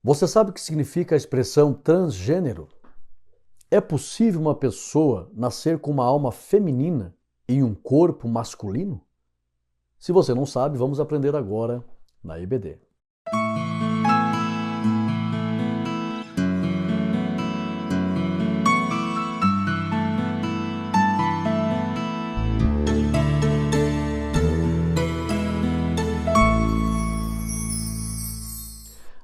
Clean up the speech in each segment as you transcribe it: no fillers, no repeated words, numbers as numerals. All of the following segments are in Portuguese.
Você sabe o que significa a expressão transgênero? É possível uma pessoa nascer com uma alma feminina em um corpo masculino? Se você não sabe, vamos aprender agora na EBD.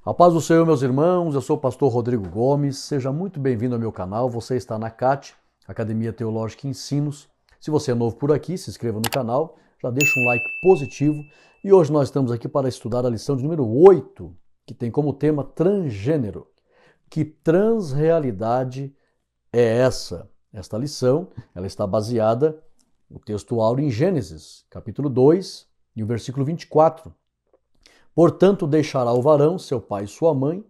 A paz do Senhor, meus irmãos, eu sou o pastor Rodrigo Gomes, seja muito bem-vindo ao meu canal, você está na CAT, Academia Teológica e Ensinos. Se você é novo por aqui, se inscreva no canal, já deixa um like positivo e hoje nós estamos aqui para estudar a lição de número 8, que tem como tema transgênero. Que transrealidade é essa? Esta lição, ela está baseada no texto áureo em Gênesis, capítulo 2, e o versículo 24. Portanto, deixará o varão, seu pai e sua mãe,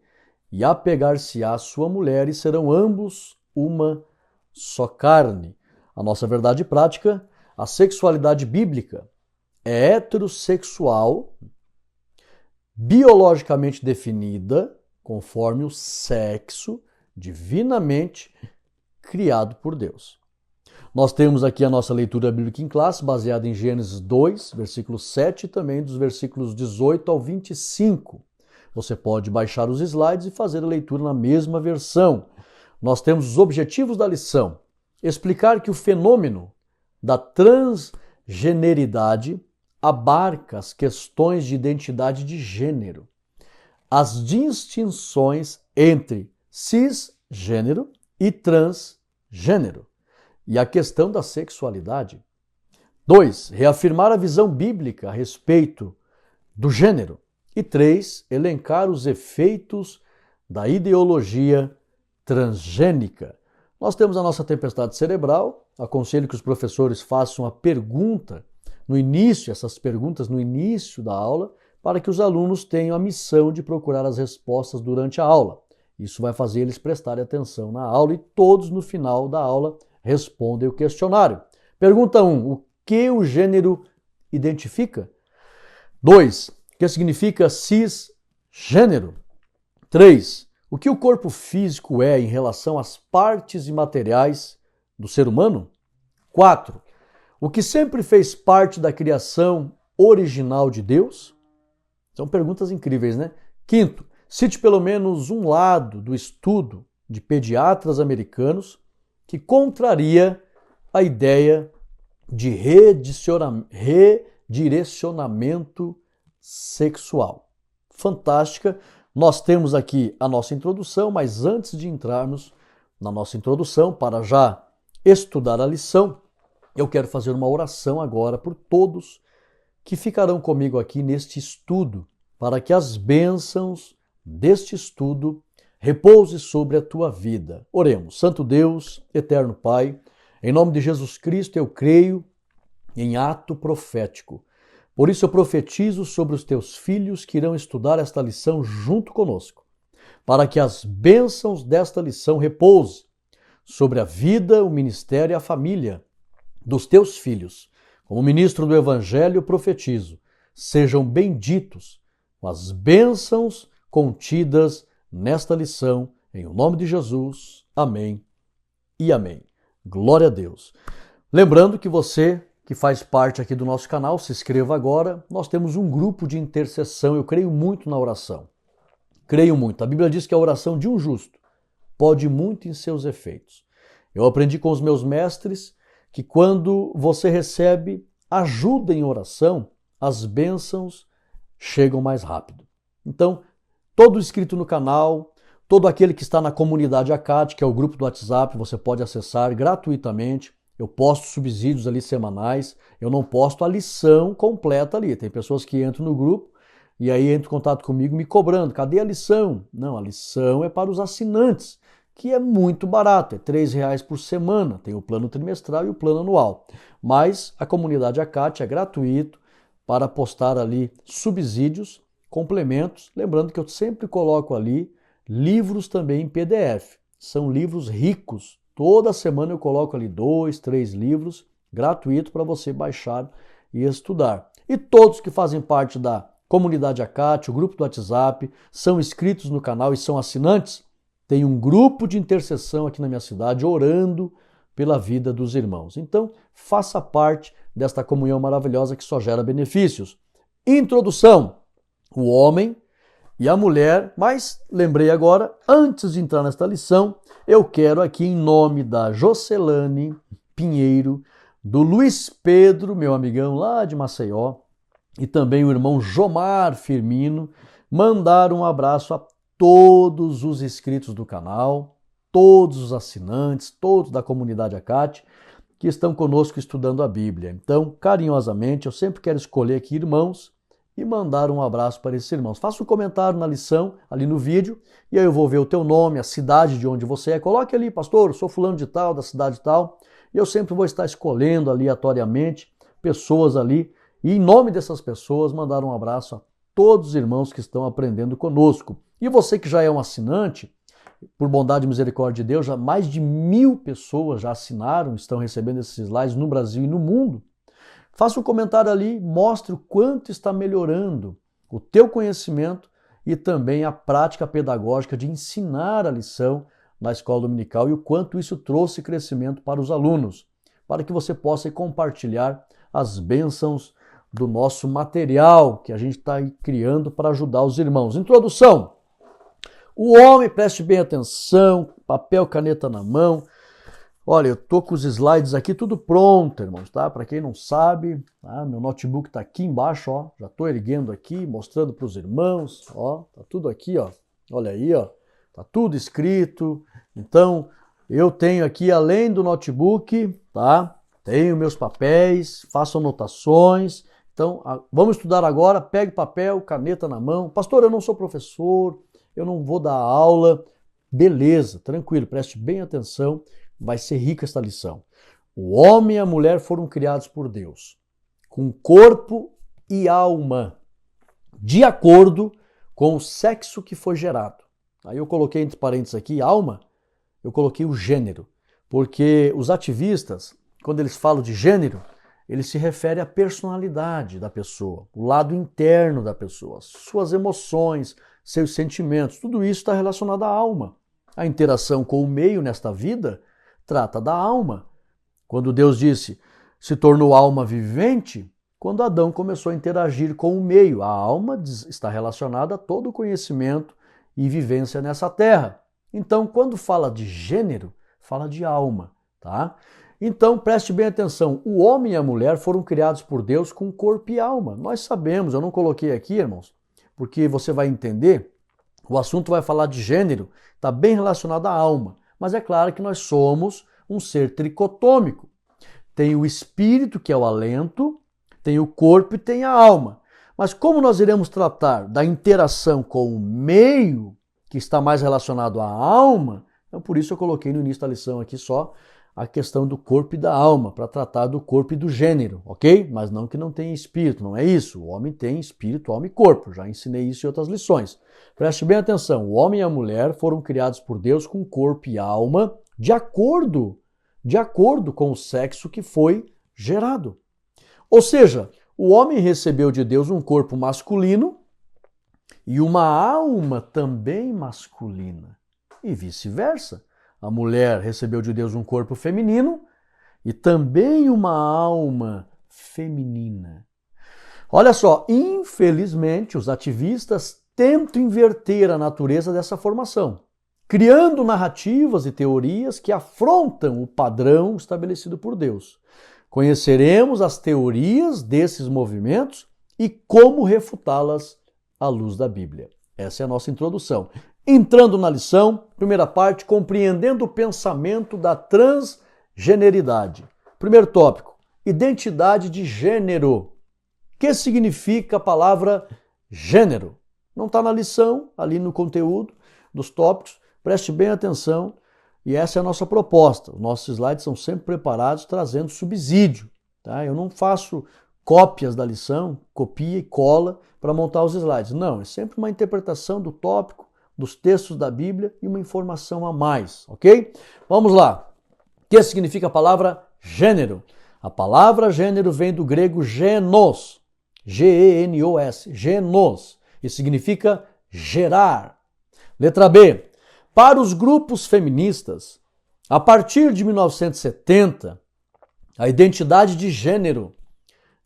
e apegar-se-á à sua mulher, e serão ambos uma só carne. A nossa verdade prática, a sexualidade bíblica é heterossexual, biologicamente definida, conforme o sexo divinamente criado por Deus. Nós temos aqui a nossa leitura bíblica em classe, baseada em Gênesis 2, versículo 7 e também dos versículos 18 ao 25. Você pode baixar os slides e fazer a leitura na mesma versão. Nós temos os objetivos da lição. Explicar que o fenômeno da transgeneridade abarca as questões de identidade de gênero, as distinções entre cisgênero e transgênero, e a questão da sexualidade. 2. Reafirmar a visão bíblica a respeito do gênero. E 3. Elencar os efeitos da ideologia transgênica. Nós temos a nossa tempestade cerebral. Aconselho que os professores façam a pergunta no início, essas perguntas no início da aula, para que os alunos tenham a missão de procurar as respostas durante a aula. Isso vai fazer eles prestarem atenção na aula e todos no final da aula respondem o questionário. Pergunta 1. O que o gênero identifica? 2. O que significa cisgênero? 3. O que o corpo físico é em relação às partes imateriais do ser humano? 4. O que sempre fez parte da criação original de Deus? São perguntas incríveis, né? 5. Cite pelo menos um lado do estudo de pediatras americanos que contraria a ideia de redirecionamento sexual. Fantástica! Nós temos aqui a nossa introdução, mas antes de entrarmos na nossa introdução, para já estudar a lição, eu quero fazer uma oração agora por todos que ficarão comigo aqui neste estudo, para que as bênçãos deste estudo repouse sobre a tua vida. Oremos. Santo Deus, eterno Pai, em nome de Jesus Cristo eu creio em ato profético. Por isso eu profetizo sobre os teus filhos que irão estudar esta lição junto conosco, para que as bênçãos desta lição repousem sobre a vida, o ministério e a família dos teus filhos. Como ministro do Evangelho, eu profetizo, sejam benditos com as bênçãos contidas nesta lição, em nome de Jesus. Amém e amém. Glória a Deus. Lembrando que você que faz parte aqui do nosso canal, se inscreva agora. Nós temos um grupo de intercessão. Eu creio muito na oração. Creio muito. A Bíblia diz que a oração de um justo pode muito em seus efeitos. Eu aprendi com os meus mestres que quando você recebe ajuda em oração, as bênçãos chegam mais rápido. Então, todo inscrito no canal, todo aquele que está na comunidade ACAT, que é o grupo do WhatsApp, você pode acessar gratuitamente. Eu posto subsídios ali semanais, eu não posto a lição completa ali. Tem pessoas que entram no grupo e aí entram em contato comigo me cobrando. Cadê a lição? Não, a lição é para os assinantes, que é muito barato, é R$3 por semana. Tem o plano trimestral e o plano anual. Mas a comunidade ACAT é gratuito para postar ali subsídios, complementos. Lembrando que eu sempre coloco ali livros também em PDF. São livros ricos. Toda semana eu coloco ali 2, 3 livros gratuitos para você baixar e estudar. E todos que fazem parte da Comunidade Acate, o grupo do WhatsApp, são inscritos no canal e são assinantes, tem um grupo de intercessão aqui na minha cidade orando pela vida dos irmãos. Então, faça parte desta comunhão maravilhosa que só gera benefícios. Introdução: o homem e a mulher, mas lembrei agora, antes de entrar nesta lição, eu quero aqui em nome da Jocelane Pinheiro, do Luiz Pedro, meu amigão lá de Maceió, e também o irmão Jomar Firmino, mandar um abraço a todos os inscritos do canal, todos os assinantes, todos da comunidade Acate, que estão conosco estudando a Bíblia. Então, carinhosamente, eu sempre quero escolher aqui irmãos e mandar um abraço para esses irmãos. Faça um comentário na lição, ali no vídeo, e aí eu vou ver o teu nome, a cidade de onde você é. Coloque ali, pastor, eu sou fulano de tal, da cidade tal, e eu sempre vou estar escolhendo aleatoriamente pessoas ali, e em nome dessas pessoas, mandar um abraço a todos os irmãos que estão aprendendo conosco. E você que já é um assinante, por bondade e misericórdia de Deus, já mais de 1000 pessoas já assinaram, estão recebendo esses slides no Brasil e no mundo. Faça um comentário ali, mostre o quanto está melhorando o teu conhecimento e também a prática pedagógica de ensinar a lição na escola dominical e o quanto isso trouxe crescimento para os alunos, para que você possa compartilhar as bênçãos do nosso material que a gente está criando para ajudar os irmãos. Introdução. O homem, preste bem atenção, papel, caneta na mão. Olha, eu tô com os slides aqui tudo pronto, irmãos, tá? Para quem não sabe, tá? Meu notebook tá aqui embaixo, ó. Já tô erguendo aqui, mostrando para os irmãos, ó. Tá tudo aqui, ó. Olha aí, ó. Tá tudo escrito. Então, eu tenho aqui, além do notebook, tá? Tenho meus papéis, faço anotações. Então, vamos estudar agora. Pegue papel, caneta na mão. Pastor, eu não sou professor, eu não vou dar aula. Beleza, tranquilo, preste bem atenção. Vai ser rica esta lição. O homem e a mulher foram criados por Deus, com corpo e alma, de acordo com o sexo que foi gerado. Aí eu coloquei entre parênteses aqui, alma, eu coloquei o gênero, porque os ativistas, quando eles falam de gênero, eles se referem à personalidade da pessoa, o lado interno da pessoa, suas emoções, seus sentimentos, tudo isso está relacionado à alma. A interação com o meio nesta vida trata da alma. Quando Deus disse, se tornou alma vivente, quando Adão começou a interagir com o meio, a alma está relacionada a todo o conhecimento e vivência nessa terra. Então, quando fala de gênero, fala de alma, tá? Então, preste bem atenção, o homem e a mulher foram criados por Deus com corpo e alma. Nós sabemos, eu não coloquei aqui, irmãos, porque você vai entender, o assunto vai falar de gênero, está bem relacionado à alma. Mas é claro que nós somos um ser tricotômico. Tem o espírito, que é o alento, tem o corpo e tem a alma. Mas como nós iremos tratar da interação com o meio, que está mais relacionado à alma, então por isso eu coloquei no início da lição aqui só a questão do corpo e da alma, para tratar do corpo e do gênero, ok? Mas não que não tenha espírito, não é isso. O homem tem espírito, alma e corpo. Já ensinei isso em outras lições. Preste bem atenção, o homem e a mulher foram criados por Deus com corpo e alma de acordo com o sexo que foi gerado. Ou seja, o homem recebeu de Deus um corpo masculino e uma alma também masculina, e vice-versa. A mulher recebeu de Deus um corpo feminino e também uma alma feminina. Olha só, infelizmente, os ativistas tentam inverter a natureza dessa formação, criando narrativas e teorias que afrontam o padrão estabelecido por Deus. Conheceremos as teorias desses movimentos e como refutá-las à luz da Bíblia. Essa é a nossa introdução. Entrando na lição, primeira parte, compreendendo o pensamento da transgeneridade. Primeiro tópico, identidade de gênero. O que significa a palavra gênero? Não está na lição, ali no conteúdo dos tópicos. Preste bem atenção e essa é a nossa proposta. Os nossos slides são sempre preparados trazendo subsídio. Tá? Eu não faço cópias da lição, copia e cola para montar os slides. Não, é sempre uma interpretação do tópico, dos textos da Bíblia e uma informação a mais, ok? Vamos lá. O que significa a palavra gênero? A palavra gênero vem do grego genos. G-E-N-O-S, genos, e significa gerar. Letra B. Para os grupos feministas, a partir de 1970, a identidade de gênero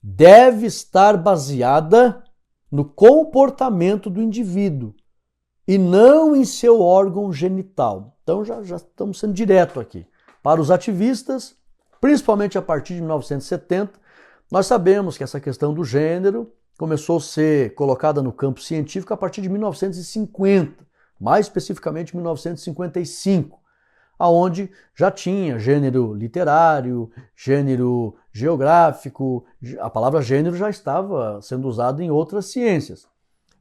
deve estar baseada no comportamento do indivíduo e não em seu órgão genital. Então já estamos sendo direto aqui. Para os ativistas, principalmente a partir de 1970, nós sabemos que essa questão do gênero começou a ser colocada no campo científico a partir de 1950, mais especificamente 1955, aonde já tinha gênero literário, gênero geográfico, a palavra gênero já estava sendo usada em outras ciências.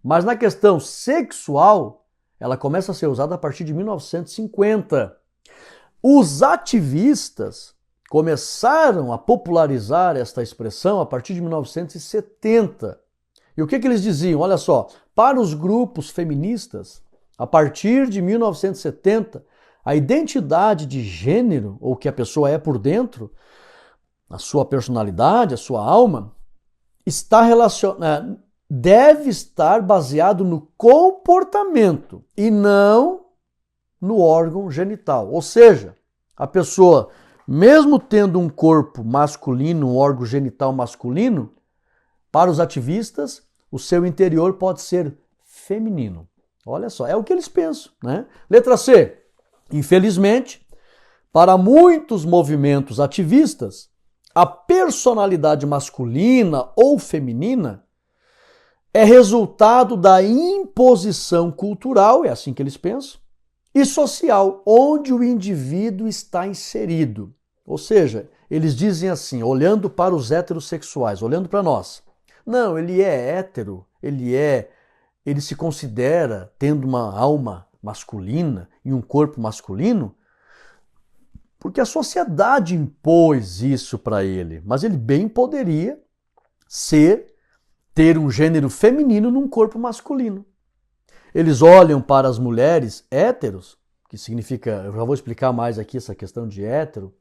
Mas na questão sexual, ela começa a ser usada a partir de 1950. Os ativistas começaram a popularizar esta expressão a partir de 1970. E o que eles diziam? Olha só, para os grupos feministas, a partir de 1970, a identidade de gênero, ou que a pessoa é por dentro, a sua personalidade, a sua alma, está deve estar baseado no comportamento e não no órgão genital. Ou seja, a pessoa, mesmo tendo um corpo masculino, um órgão genital masculino, para os ativistas, o seu interior pode ser feminino. Olha só, é o que eles pensam, né? Letra C. Infelizmente, para muitos movimentos ativistas, a personalidade masculina ou feminina é resultado da imposição cultural, é assim que eles pensam, e social, onde o indivíduo está inserido. Ou seja, eles dizem assim, olhando para os heterossexuais, olhando para nós. Não, ele é hétero, ele se considera tendo uma alma masculina e um corpo masculino, porque a sociedade impôs isso para ele, mas ele bem poderia ter um gênero feminino num corpo masculino. Eles olham para as mulheres héteros, que significa, eu já vou explicar mais aqui essa questão de hétero,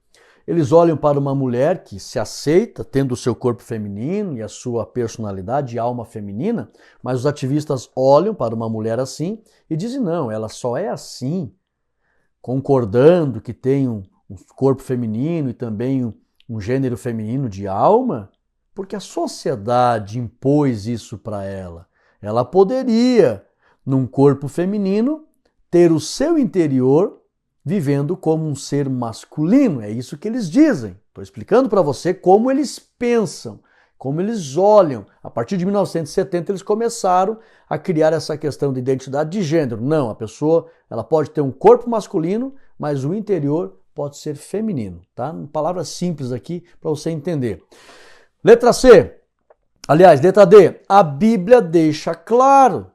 eles olham para uma mulher que se aceita, tendo o seu corpo feminino e a sua personalidade e alma feminina, mas os ativistas olham para uma mulher assim e dizem, não, ela só é assim, concordando que tem um corpo feminino e também um gênero feminino de alma, porque a sociedade impôs isso para ela. Ela poderia, num corpo feminino, ter o seu interior vivendo como um ser masculino. É isso que eles dizem. Estou explicando para você como eles pensam, como eles olham. A partir de 1970 eles começaram a criar essa questão de identidade de gênero. Não, a pessoa ela pode ter um corpo masculino, mas o interior pode ser feminino. Tá? Palavras simples aqui para você entender. Letra C. Aliás, letra D. A Bíblia deixa claro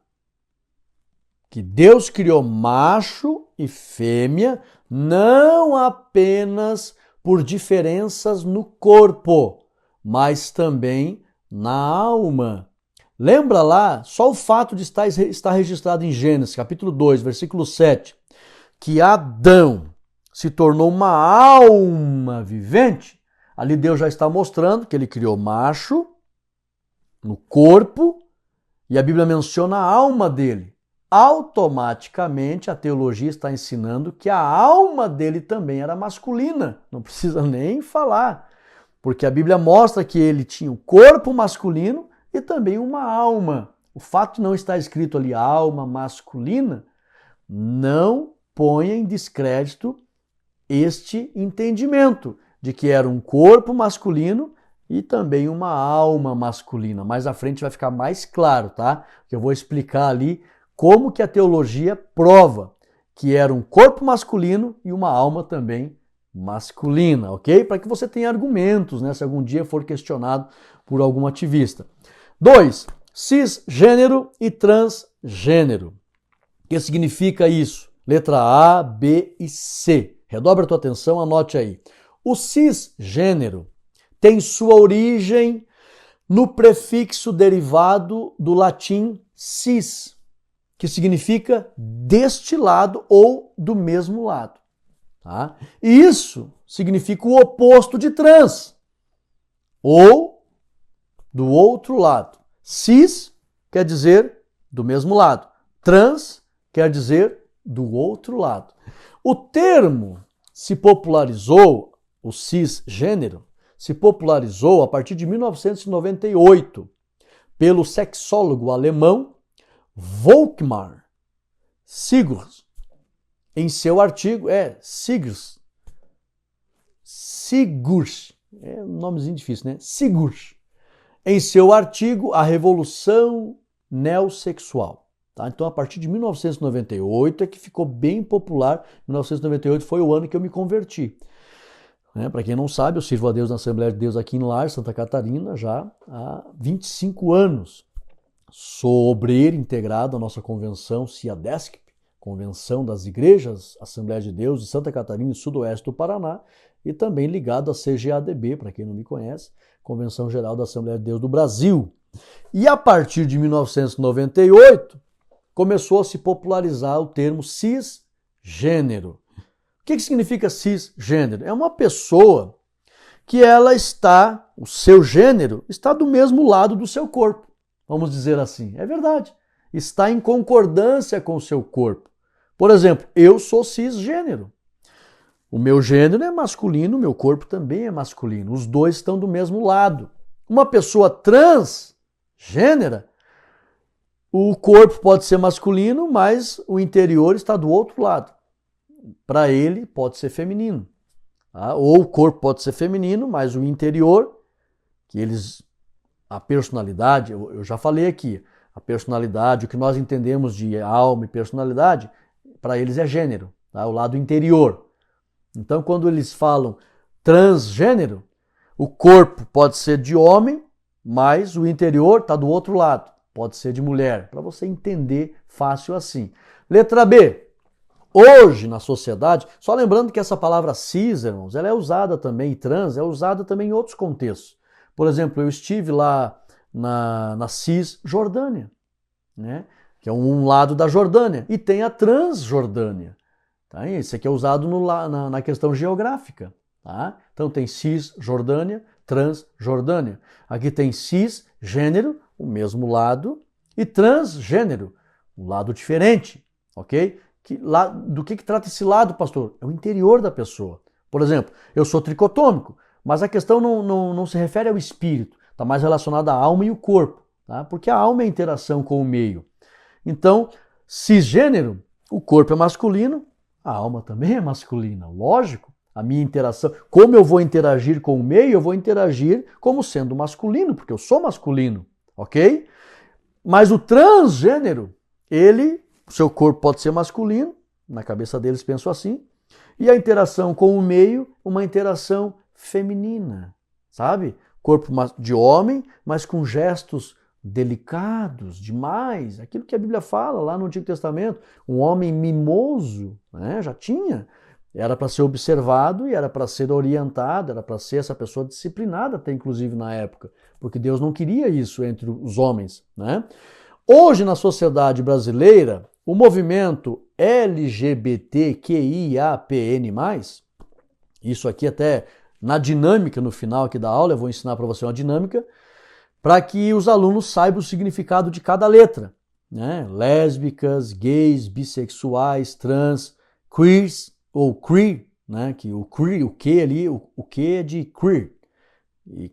que Deus criou macho e fêmea não apenas por diferenças no corpo, mas também na alma. Lembra lá, só o fato de estar registrado em Gênesis, capítulo 2, versículo 7, que Adão se tornou uma alma vivente, ali Deus já está mostrando que ele criou macho no corpo e a Bíblia menciona a alma dele. Automaticamente a teologia está ensinando que a alma dele também era masculina. Não precisa nem falar, porque a Bíblia mostra que ele tinha um corpo masculino e também uma alma. O fato de não estar escrito ali alma masculina não põe em descrédito este entendimento de que era um corpo masculino e também uma alma masculina. Mais à frente vai ficar mais claro, tá? Que eu vou explicar ali como que a teologia prova que era um corpo masculino e uma alma também masculina, ok? Para que você tenha argumentos, né? Se algum dia for questionado por algum ativista. 2. Cisgênero e transgênero. O que significa isso? Letra A, B e C. Redobra a tua atenção, anote aí. O cisgênero tem sua origem no prefixo derivado do latim cis, que significa deste lado ou do mesmo lado. Tá? E isso significa o oposto de trans, ou do outro lado. Cis quer dizer do mesmo lado. Trans quer dizer do outro lado. O termo se popularizou, o cisgênero, se popularizou a partir de 1998 pelo sexólogo alemão Volkmar Sigurs. Em seu artigo, Sigurs, é um nomezinho difícil, né? Sigurs. Em seu artigo, A Revolução Neossexual. Tá? Então, a partir de 1998 é que ficou bem popular. 1998 foi o ano que eu me converti. Para quem não sabe, eu sirvo a Deus na Assembleia de Deus aqui em Lages, Santa Catarina, já há 25 anos. Sou obreiro integrado à nossa convenção CIADESC, Convenção das Igrejas Assembleia de Deus de Santa Catarina e Sudoeste do Paraná, e também ligado à CGADB, para quem não me conhece, Convenção Geral da Assembleia de Deus do Brasil. E a partir de 1998, começou a se popularizar o termo cisgênero. O que significa cisgênero? É uma pessoa que o seu gênero está do mesmo lado do seu corpo. Vamos dizer assim. É verdade. Está em concordância com o seu corpo. Por exemplo, eu sou cisgênero. O meu gênero é masculino, o meu corpo também é masculino. Os dois estão do mesmo lado. Uma pessoa transgênera, o corpo pode ser masculino, mas o interior está do outro lado. Para ele, pode ser feminino. Tá? Ou o corpo pode ser feminino, mas o interior, a personalidade, eu já falei aqui, a personalidade, o que nós entendemos de alma e personalidade, para eles é gênero, tá? O lado interior. Então, quando eles falam transgênero, o corpo pode ser de homem, mas o interior está do outro lado, pode ser de mulher, para você entender fácil assim. Letra B. Hoje, na sociedade, só lembrando que essa palavra cis, irmãos, ela é usada também, e trans, é usada também em outros contextos. Por exemplo, eu estive lá na Cisjordânia, né? Que é um lado da Jordânia, e tem a Transjordânia. Tá? Isso aqui é usado na questão geográfica. Tá? Então tem Cisjordânia, Transjordânia. Aqui tem cisgênero, o mesmo lado, e transgênero, um lado diferente. Ok? Do que trata esse lado, pastor? É o interior da pessoa. Por exemplo, eu sou tricotômico, mas a questão não se refere ao espírito, está mais relacionada à alma e o corpo, tá? Porque a alma é a interação com o meio. Então, cisgênero, o corpo é masculino, a alma também é masculina, lógico. A minha interação, como eu vou interagir com o meio, eu vou interagir como sendo masculino, porque eu sou masculino, ok? Mas o transgênero, o seu corpo pode ser masculino, na cabeça deles penso assim, e a interação com o meio, uma interação feminina, sabe? Corpo de homem, mas com gestos delicados demais, aquilo que a Bíblia fala lá no Antigo Testamento, um homem mimoso, né? Já tinha, era para ser observado e era para ser orientado, era para ser essa pessoa disciplinada até inclusive na época, porque Deus não queria isso entre os homens, né? Hoje na sociedade brasileira, o movimento LGBTQIAPN+, isso aqui até na dinâmica no final aqui da aula, eu vou ensinar para você uma dinâmica, para que os alunos saibam o significado de cada letra, né? Lésbicas, gays, bissexuais, trans, queers, ou queer, né? Que o queer, o que ali, o que é de queer. E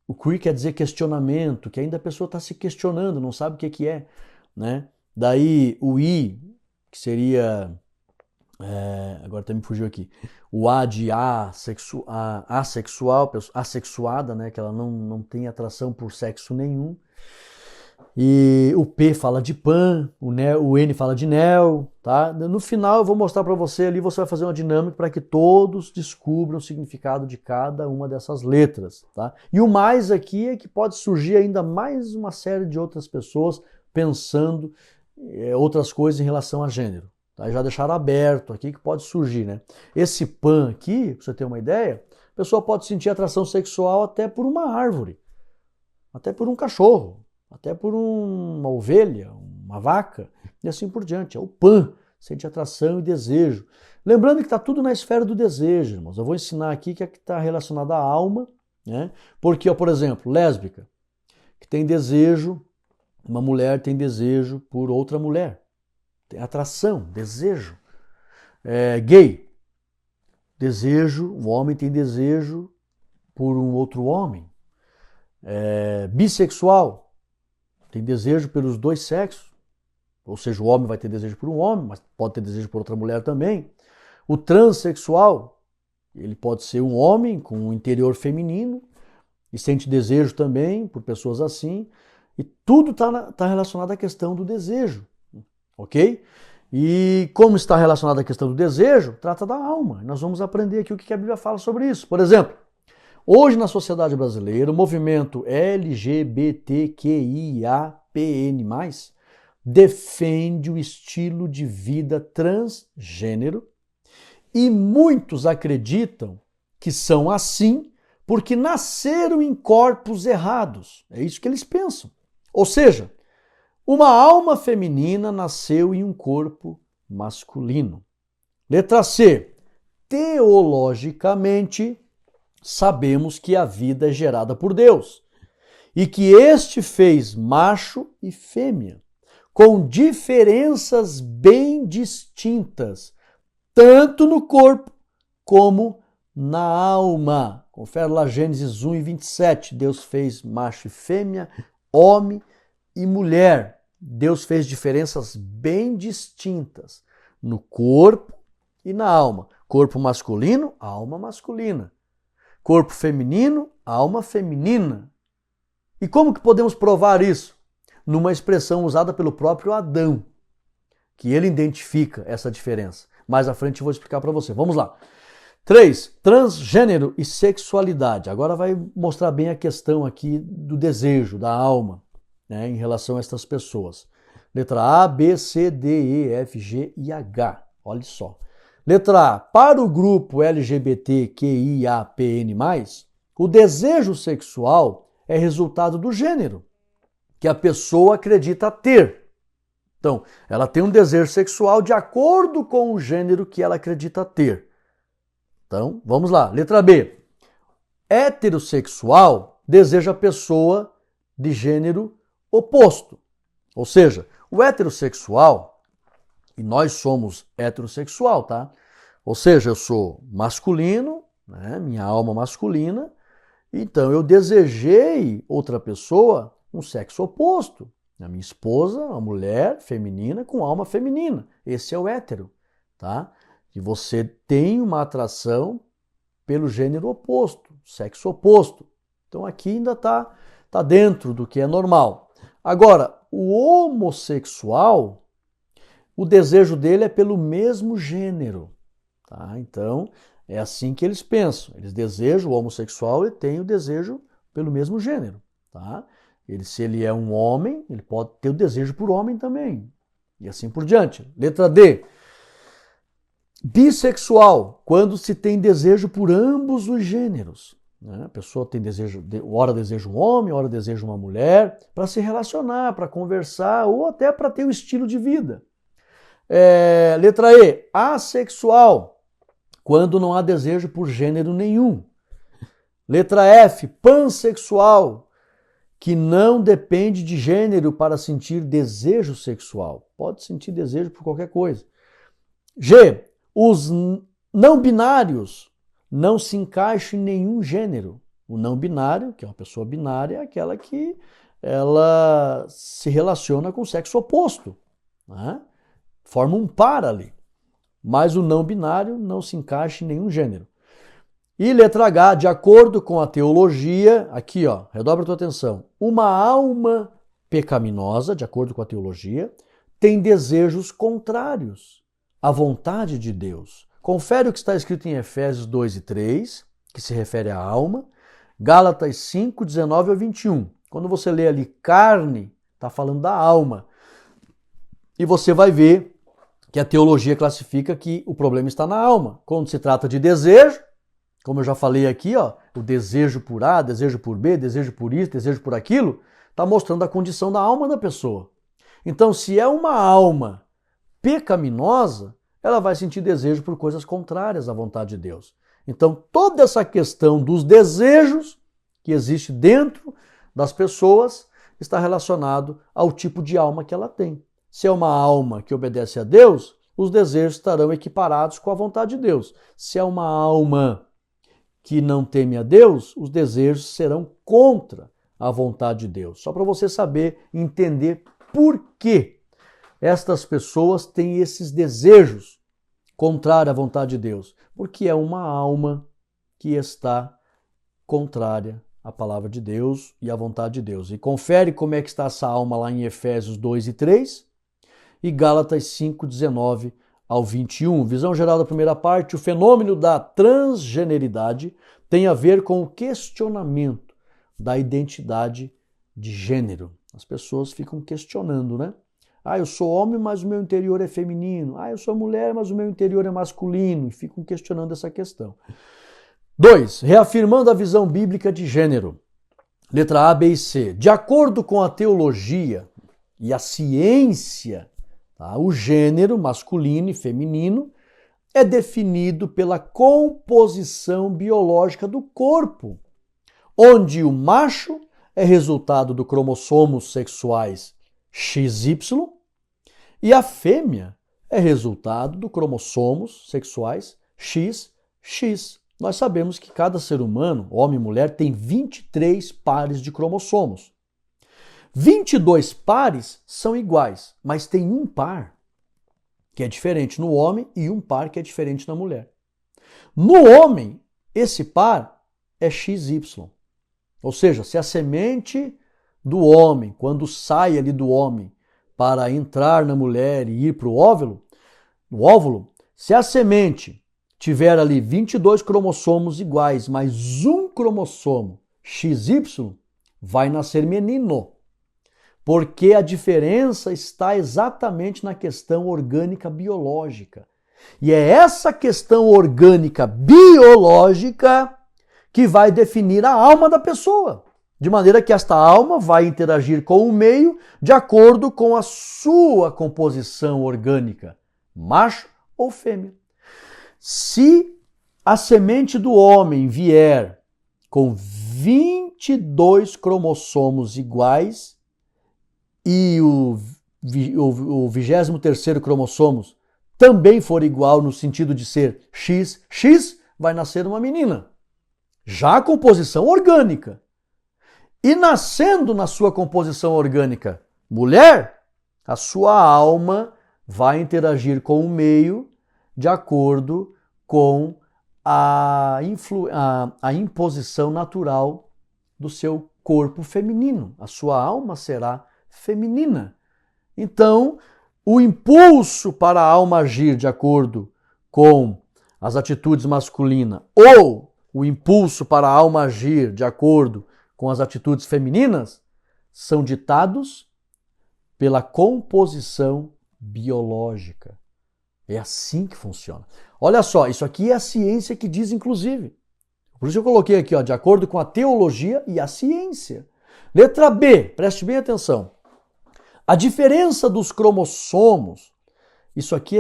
o queer quer dizer questionamento, que ainda a pessoa está se questionando, não sabe o que é, né? Daí o I, que seria, agora até me fugiu aqui, o A de assexual, assexuada, né? Que ela não tem atração por sexo nenhum. E o P fala de pan, o N fala de neo, tá? No final eu vou mostrar para você ali, você vai fazer uma dinâmica para que todos descubram o significado de cada uma dessas letras, tá? E o mais aqui é que pode surgir ainda mais uma série de outras pessoas pensando outras coisas em relação a gênero. Tá? Já deixaram aberto aqui que pode surgir, né? Esse pan aqui, pra você ter uma ideia, a pessoa pode sentir atração sexual até por uma árvore, até por um cachorro, até por uma ovelha, uma vaca, e assim por diante. É o pan, sente atração e desejo. Lembrando que está tudo na esfera do desejo, irmãos. Eu vou ensinar aqui que está relacionado à alma, né? Porque, por exemplo, lésbica. que tem desejo, uma mulher tem desejo por outra mulher. Tem atração, desejo. Gay, desejo, um homem tem desejo por um outro homem. Bissexual, tem desejo pelos dois sexos. Ou seja, o homem vai ter desejo por um homem, mas pode ter desejo por outra mulher também. O transexual, ele pode ser um homem com um interior feminino e sente desejo também por pessoas assim. E tudo está relacionado à questão do desejo, ok? E como está relacionado à questão do desejo, trata da alma. Nós vamos aprender aqui o que a Bíblia fala sobre isso. Por exemplo, hoje na sociedade brasileira, o movimento LGBTQIAPN+, defende o estilo de vida transgênero e muitos acreditam que são assim porque nasceram em corpos errados. É isso que eles pensam. Ou seja, uma alma feminina nasceu em um corpo masculino. Letra C. Teologicamente, sabemos que a vida é gerada por Deus e que este fez macho e fêmea, com diferenças bem distintas, tanto no corpo como na alma. Confere lá Gênesis 1:27. Deus fez macho e fêmea, homem e mulher. Deus fez diferenças bem distintas no corpo e na alma. Corpo masculino, alma masculina. Corpo feminino, alma feminina. E como que podemos provar isso? Numa expressão usada pelo próprio Adão, que ele identifica essa diferença. Mais à frente eu vou explicar para você. Vamos lá. 3. Transgênero e sexualidade. Agora vai mostrar bem a questão aqui do desejo, da alma, né, em relação a essas pessoas. Letra A, B, C, D, E, F, G e H. Olha só. Letra A. Para o grupo LGBTQIAPN+, o desejo sexual é resultado do gênero que a pessoa acredita ter. Então, ela tem um desejo sexual de acordo com o gênero que ela acredita ter. Então, vamos lá. Letra B. Heterossexual deseja a pessoa de gênero oposto. Ou seja, o heterossexual, e nós somos heterossexual, tá? Ou seja, eu sou masculino, né? Minha alma masculina, então eu desejei outra pessoa um sexo oposto. A minha esposa, uma mulher feminina com alma feminina. Esse é o hétero, tá? E você tem uma atração pelo gênero oposto, sexo oposto. Então aqui ainda tá dentro do que é normal. Agora, o homossexual, o desejo dele é pelo mesmo gênero, tá? Então é assim que eles pensam. Eles desejam, o homossexual ele tem o desejo pelo mesmo gênero, tá? Se ele é um homem, ele pode ter o desejo por homem também. E assim por diante. Letra D. Bissexual, quando se tem desejo por ambos os gêneros. Né? A pessoa tem desejo, ora deseja um homem, ora deseja uma mulher, para se relacionar, para conversar ou até para ter um estilo de vida. Letra E. Assexual, quando não há desejo por gênero nenhum. Letra F. Pansexual, que não depende de gênero para sentir desejo sexual. Pode sentir desejo por qualquer coisa. G. Os não binários não se encaixam em nenhum gênero. O não binário, que é uma pessoa binária, é aquela que ela se relaciona com o sexo oposto, né? Forma um par ali. Mas o não binário não se encaixa em nenhum gênero. E letra H, de acordo com a teologia, aqui ó, redobra a tua atenção, uma alma pecaminosa, de acordo com a teologia, tem desejos contrários à vontade de Deus. Confere o que está escrito em Efésios 2 e 3, que se refere à alma, Gálatas 5, 19 a 21. Quando você lê ali carne, está falando da alma. E você vai ver que a teologia classifica que o problema está na alma. Quando se trata de desejo, como eu já falei aqui, ó, o desejo por A, desejo por B, desejo por isso, desejo por aquilo, está mostrando a condição da alma da pessoa. Então, se é uma alma pecaminosa, ela vai sentir desejo por coisas contrárias à vontade de Deus. Então, toda essa questão dos desejos que existe dentro das pessoas está relacionado ao tipo de alma que ela tem. Se é uma alma que obedece a Deus, os desejos estarão equiparados com a vontade de Deus. Se é uma alma que não teme a Deus, os desejos serão contra a vontade de Deus. Só para você saber, entender por que estas pessoas têm esses desejos contrários à vontade de Deus. Porque é uma alma que está contrária à palavra de Deus e à vontade de Deus. E confere como é que está essa alma lá em Efésios 2 e 3 e Gálatas 5, 19 ao 21. Visão geral da primeira parte, o fenômeno da transgeneridade tem a ver com o questionamento da identidade de gênero. As pessoas ficam questionando, né? Eu sou homem, mas o meu interior é feminino. Eu sou mulher, mas o meu interior é masculino. E ficam questionando essa questão. 2. Reafirmando a visão bíblica de gênero. Letra A, B e C. De acordo com a teologia e a ciência, o gênero masculino e feminino é definido pela composição biológica do corpo, onde o macho é resultado do cromossomos sexuais XY e a fêmea é resultado do cromossomos sexuais XX. Nós sabemos que cada ser humano, homem e mulher, tem 23 pares de cromossomos. 22 pares são iguais, mas tem um par que é diferente no homem e um par que é diferente na mulher. No homem, esse par é XY. Ou seja, se a semente do homem, quando sai ali do homem para entrar na mulher e ir para o óvulo, se a semente tiver ali 22 cromossomos iguais, mais um cromossomo XY, vai nascer menino. Porque a diferença está exatamente na questão orgânica biológica. E é essa questão orgânica biológica que vai definir a alma da pessoa. De maneira que esta alma vai interagir com o meio de acordo com a sua composição orgânica, macho ou fêmea. Se a semente do homem vier com 22 cromossomos iguais e o 23º cromossomo também for igual no sentido de ser XX, vai nascer uma menina. Já a composição orgânica. E nascendo na sua composição orgânica mulher, a sua alma vai interagir com o meio de acordo com a imposição natural do seu corpo feminino. A sua alma será feminina. Então, o impulso para a alma agir de acordo com as atitudes masculinas ou o impulso para a alma agir de acordo com as atitudes femininas são ditados pela composição biológica. É assim que funciona. Olha só, isso aqui é a ciência que diz, inclusive. Por isso eu coloquei aqui, de acordo com a teologia e a ciência. Letra B, preste bem atenção. A diferença dos cromossomos, isso aqui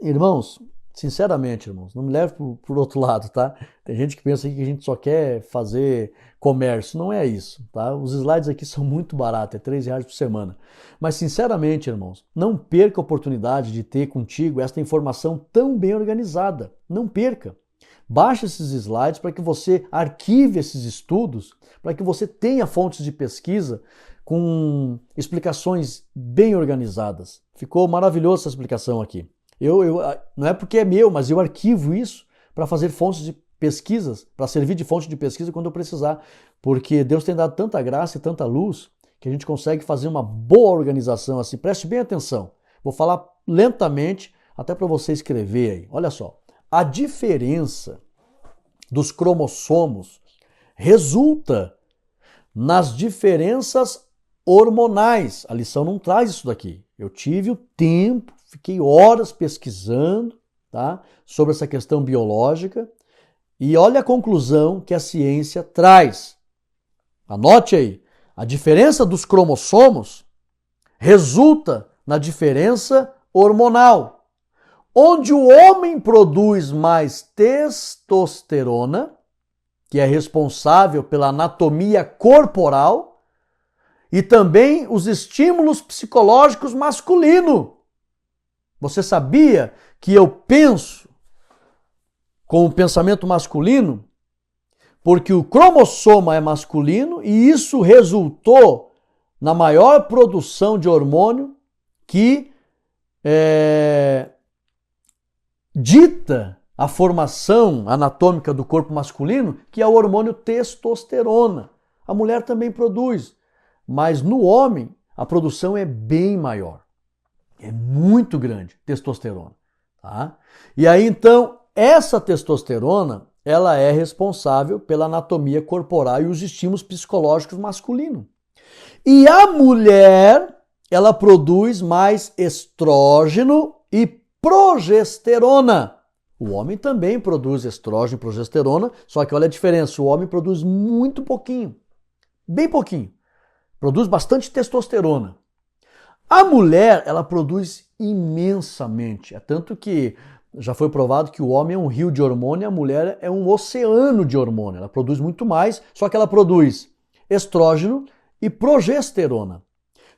irmãos, sinceramente, irmãos, não me leve por outro lado, tá? Tem gente que pensa que a gente só quer fazer comércio, não é isso, tá? Os slides aqui são muito baratos, é R$3 por semana. Mas, sinceramente, irmãos, não perca a oportunidade de ter contigo esta informação tão bem organizada. Não perca. Baixe esses slides para que você arquive esses estudos, para que você tenha fontes de pesquisa com explicações bem organizadas. Ficou maravilhosa essa explicação aqui. Não é porque é meu, mas eu arquivo isso para fazer fontes de pesquisas, para servir de fonte de pesquisa quando eu precisar, porque Deus tem dado tanta graça e tanta luz que a gente consegue fazer uma boa organização assim. Preste bem atenção. Vou falar lentamente até para você escrever aí. Olha só. A diferença dos cromossomos resulta nas diferenças hormonais. A lição não traz isso daqui. Eu tive o tempo, fiquei horas pesquisando, tá, sobre essa questão biológica e olha a conclusão que a ciência traz. Anote aí. A diferença dos cromossomos resulta na diferença hormonal, onde o homem produz mais testosterona, que é responsável pela anatomia corporal, e também os estímulos psicológicos masculinos. Você sabia que eu penso com o pensamento masculino? Porque o cromossoma é masculino e isso resultou na maior produção de hormônio que dita a formação anatômica do corpo masculino, que é o hormônio testosterona. A mulher também produz, mas no homem a produção é bem maior. É muito grande, testosterona. Tá? E aí então, essa testosterona, ela é responsável pela anatomia corporal e os estímulos psicológicos masculinos. E a mulher, ela produz mais estrógeno e progesterona. O homem também produz estrógeno e progesterona, só que olha a diferença, o homem produz muito pouquinho, bem pouquinho. Produz bastante testosterona. A mulher, ela produz imensamente. É tanto que já foi provado que o homem é um rio de hormônio e a mulher é um oceano de hormônio. Ela produz muito mais, só que ela produz estrógeno e progesterona.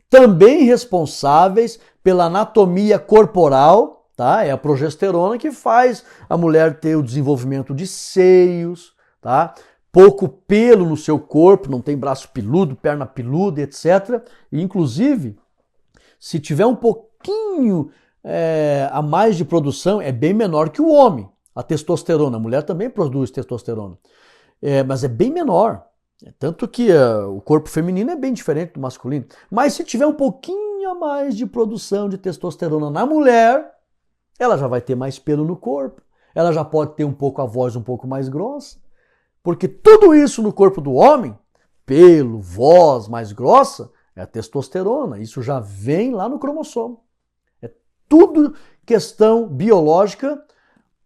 Também responsáveis pela anatomia corporal, tá? É a progesterona que faz a mulher ter o desenvolvimento de seios, tá? Pouco pelo no seu corpo, não tem braço peludo, perna peluda, etc. E, inclusive, se tiver um pouquinho a mais de produção, é bem menor que o homem. A testosterona, a mulher também produz testosterona, mas é bem menor. Tanto que o corpo feminino é bem diferente do masculino. Mas se tiver um pouquinho a mais de produção de testosterona na mulher, ela já vai ter mais pelo no corpo, ela já pode ter a voz um pouco mais grossa. Porque tudo isso no corpo do homem, pelo, voz mais grossa, é a testosterona. Isso já vem lá no cromossomo. É tudo questão biológica,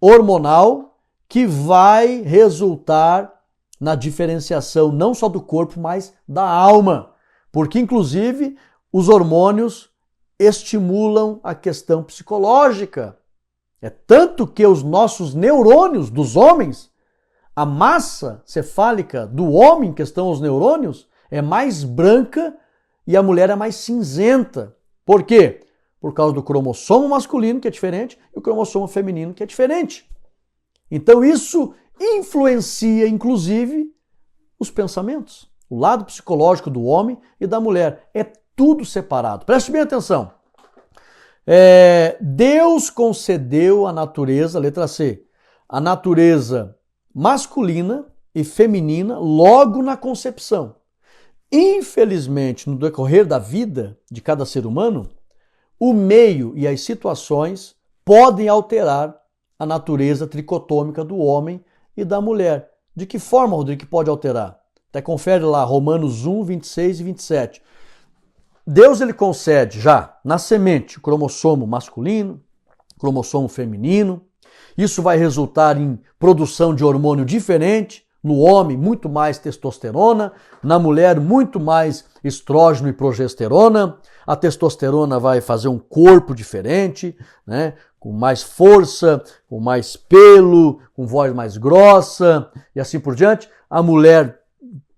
hormonal, que vai resultar na diferenciação não só do corpo, mas da alma. Porque, inclusive, os hormônios estimulam a questão psicológica. É tanto que os nossos neurônios dos homens, a massa cefálica do homem, em questão aos neurônios, é mais branca e a mulher é mais cinzenta. Por quê? Por causa do cromossomo masculino, que é diferente, e o cromossomo feminino, que é diferente. Então isso influencia, inclusive, os pensamentos. O lado psicológico do homem e da mulher. É tudo separado. Preste bem atenção. Deus concedeu à natureza, letra C, a natureza masculina e feminina logo na concepção. Infelizmente, no decorrer da vida de cada ser humano, o meio e as situações podem alterar a natureza tricotômica do homem e da mulher. De que forma, Rodrigo, que pode alterar? Até confere lá, Romanos 1, 26 e 27. Deus ele concede já na semente o cromossomo masculino, cromossomo feminino. Isso vai resultar em produção de hormônio diferente. No homem, muito mais testosterona. Na mulher, muito mais estrógeno e progesterona. A testosterona vai fazer um corpo diferente, né? Com mais força, com mais pelo, com voz mais grossa e assim por diante. A mulher,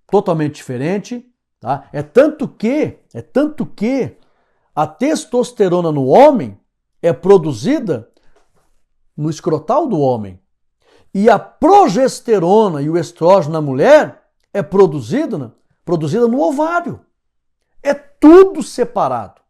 totalmente diferente. Tá? É tanto que a testosterona no homem é produzida no escrotal do homem. E a progesterona e o estrógeno na mulher é produzida no ovário. É tudo separado.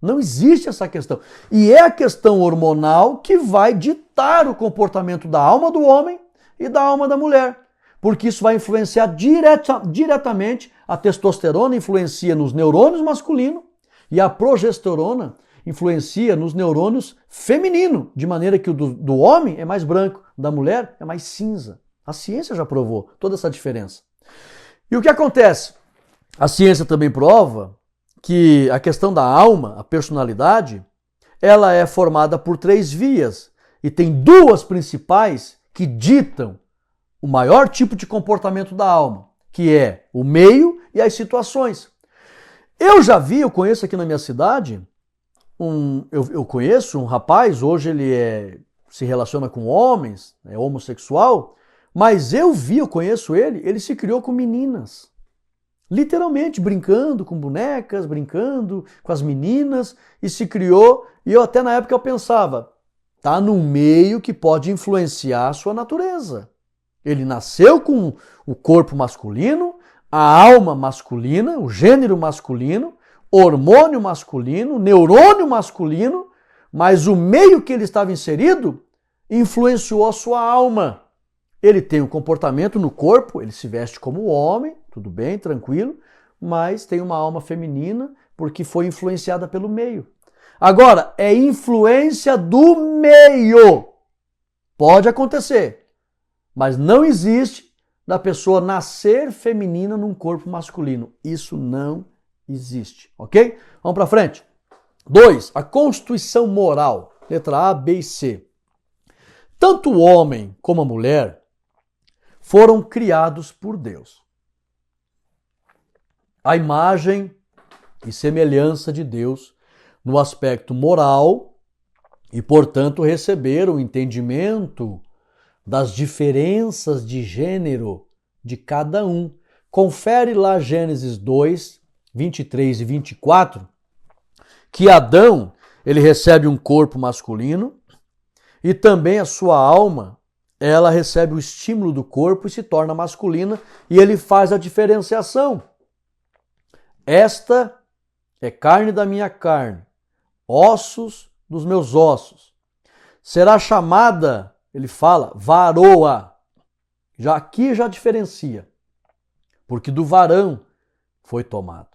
Não existe essa questão. E é a questão hormonal que vai ditar o comportamento da alma do homem e da alma da mulher. Porque isso vai influenciar diretamente. A testosterona influencia nos neurônios masculinos e a progesterona influencia nos neurônios femininos, de maneira que o do homem é mais branco, da mulher é mais cinza. A ciência já provou toda essa diferença. E o que acontece? A ciência também prova que a questão da alma, a personalidade, ela é formada por 3 vias e tem 2 principais que ditam o maior tipo de comportamento da alma, que é o meio e as situações. Eu conheço aqui na minha cidade, eu conheço um rapaz, hoje ele se relaciona com homens, é homossexual, mas eu conheço ele se criou com meninas. literalmente brincando com bonecas, brincando com as meninas, e se criou, e eu até na época eu pensava, tá num meio que pode influenciar a sua natureza. Ele nasceu com o corpo masculino, a alma masculina, o gênero masculino, hormônio masculino, neurônio masculino, mas o meio que ele estava inserido influenciou a sua alma. Ele tem um comportamento no corpo, ele se veste como homem, tudo bem, tranquilo, mas tem uma alma feminina porque foi influenciada pelo meio. Agora, é influência do meio. Pode acontecer, mas não existe da pessoa nascer feminina num corpo masculino. Isso não existe, ok? Vamos para frente. 2. A constituição moral. Letra A, B e C. Tanto o homem como a mulher foram criados por Deus. A imagem e semelhança de Deus no aspecto moral e, portanto, receberam o entendimento das diferenças de gênero de cada um. Confere lá Gênesis 2, 23 e 24, que Adão, ele recebe um corpo masculino e também a sua alma, ela recebe o estímulo do corpo e se torna masculina, e ele faz a diferenciação. Esta é carne da minha carne, ossos dos meus ossos. Será chamada, ele fala, varoa. Aqui já diferencia, porque do varão foi tomado.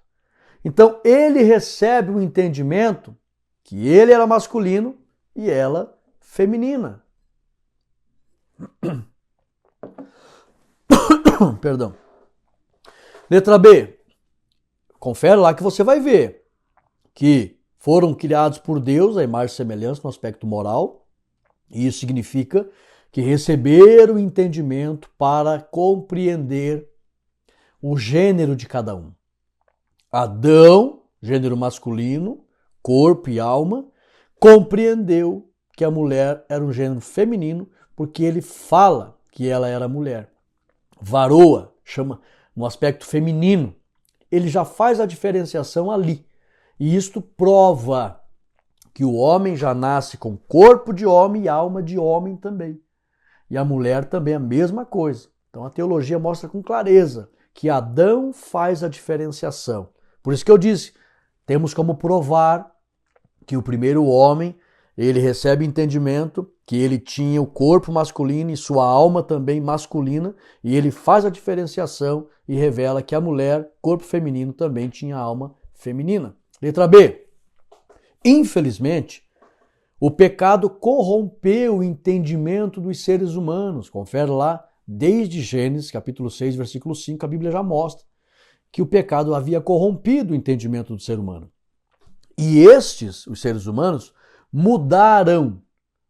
Então ele recebe o entendimento que ele era masculino e ela feminina. Perdão. Letra B. Confere lá que você vai ver que foram criados por Deus, a imagem e semelhança no aspecto moral, e isso significa que receberam o entendimento para compreender o gênero de cada um. Adão, gênero masculino, corpo e alma, compreendeu que a mulher era um gênero feminino, porque ele fala que ela era mulher. Varoa, chama no aspecto feminino. Ele já faz a diferenciação ali. E isto prova que o homem já nasce com corpo de homem e alma de homem também. E a mulher também a mesma coisa. Então a teologia mostra com clareza que Adão faz a diferenciação. Por isso que eu disse, temos como provar que o primeiro homem, ele recebe entendimento que ele tinha o corpo masculino e sua alma também masculina, e ele faz a diferenciação e revela que a mulher, corpo feminino, também tinha alma feminina. Letra B. Infelizmente, o pecado corrompeu o entendimento dos seres humanos. Confere lá, desde Gênesis, capítulo 6, versículo 5, a Bíblia já mostra que o pecado havia corrompido o entendimento do ser humano. E estes, os seres humanos, mudaram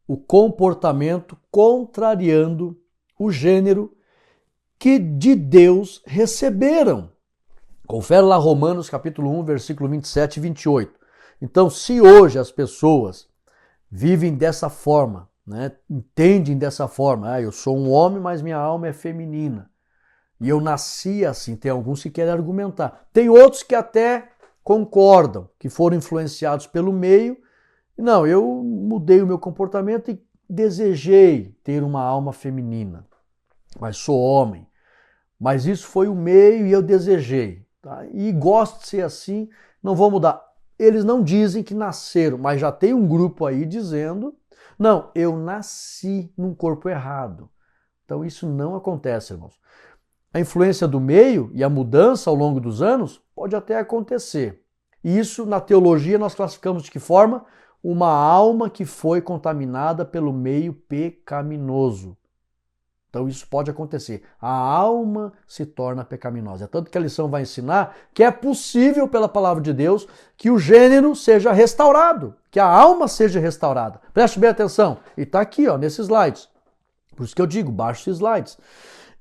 o comportamento contrariando o gênero que de Deus receberam. Confere lá Romanos capítulo 1, versículo 27 e 28. Então, se hoje as pessoas vivem dessa forma, né, entendem dessa forma, eu sou um homem, mas minha alma é feminina, e eu nasci assim, tem alguns que querem argumentar. Tem outros que até concordam, que foram influenciados pelo meio. Não, eu mudei o meu comportamento e desejei ter uma alma feminina, mas sou homem. Mas isso foi o meio e eu desejei. Tá? E gosto de ser assim, não vou mudar. Eles não dizem que nasceram, mas já tem um grupo aí dizendo, não, eu nasci num corpo errado. Então isso não acontece, irmãos. A influência do meio e a mudança ao longo dos anos pode até acontecer. E isso na teologia nós classificamos de que forma? Uma alma que foi contaminada pelo meio pecaminoso. Então isso pode acontecer. A alma se torna pecaminosa. É tanto que a lição vai ensinar que é possível pela palavra de Deus que o gênero seja restaurado, que a alma seja restaurada. Preste bem atenção. E está aqui, nesses slides. Por isso que eu digo, baixe os slides.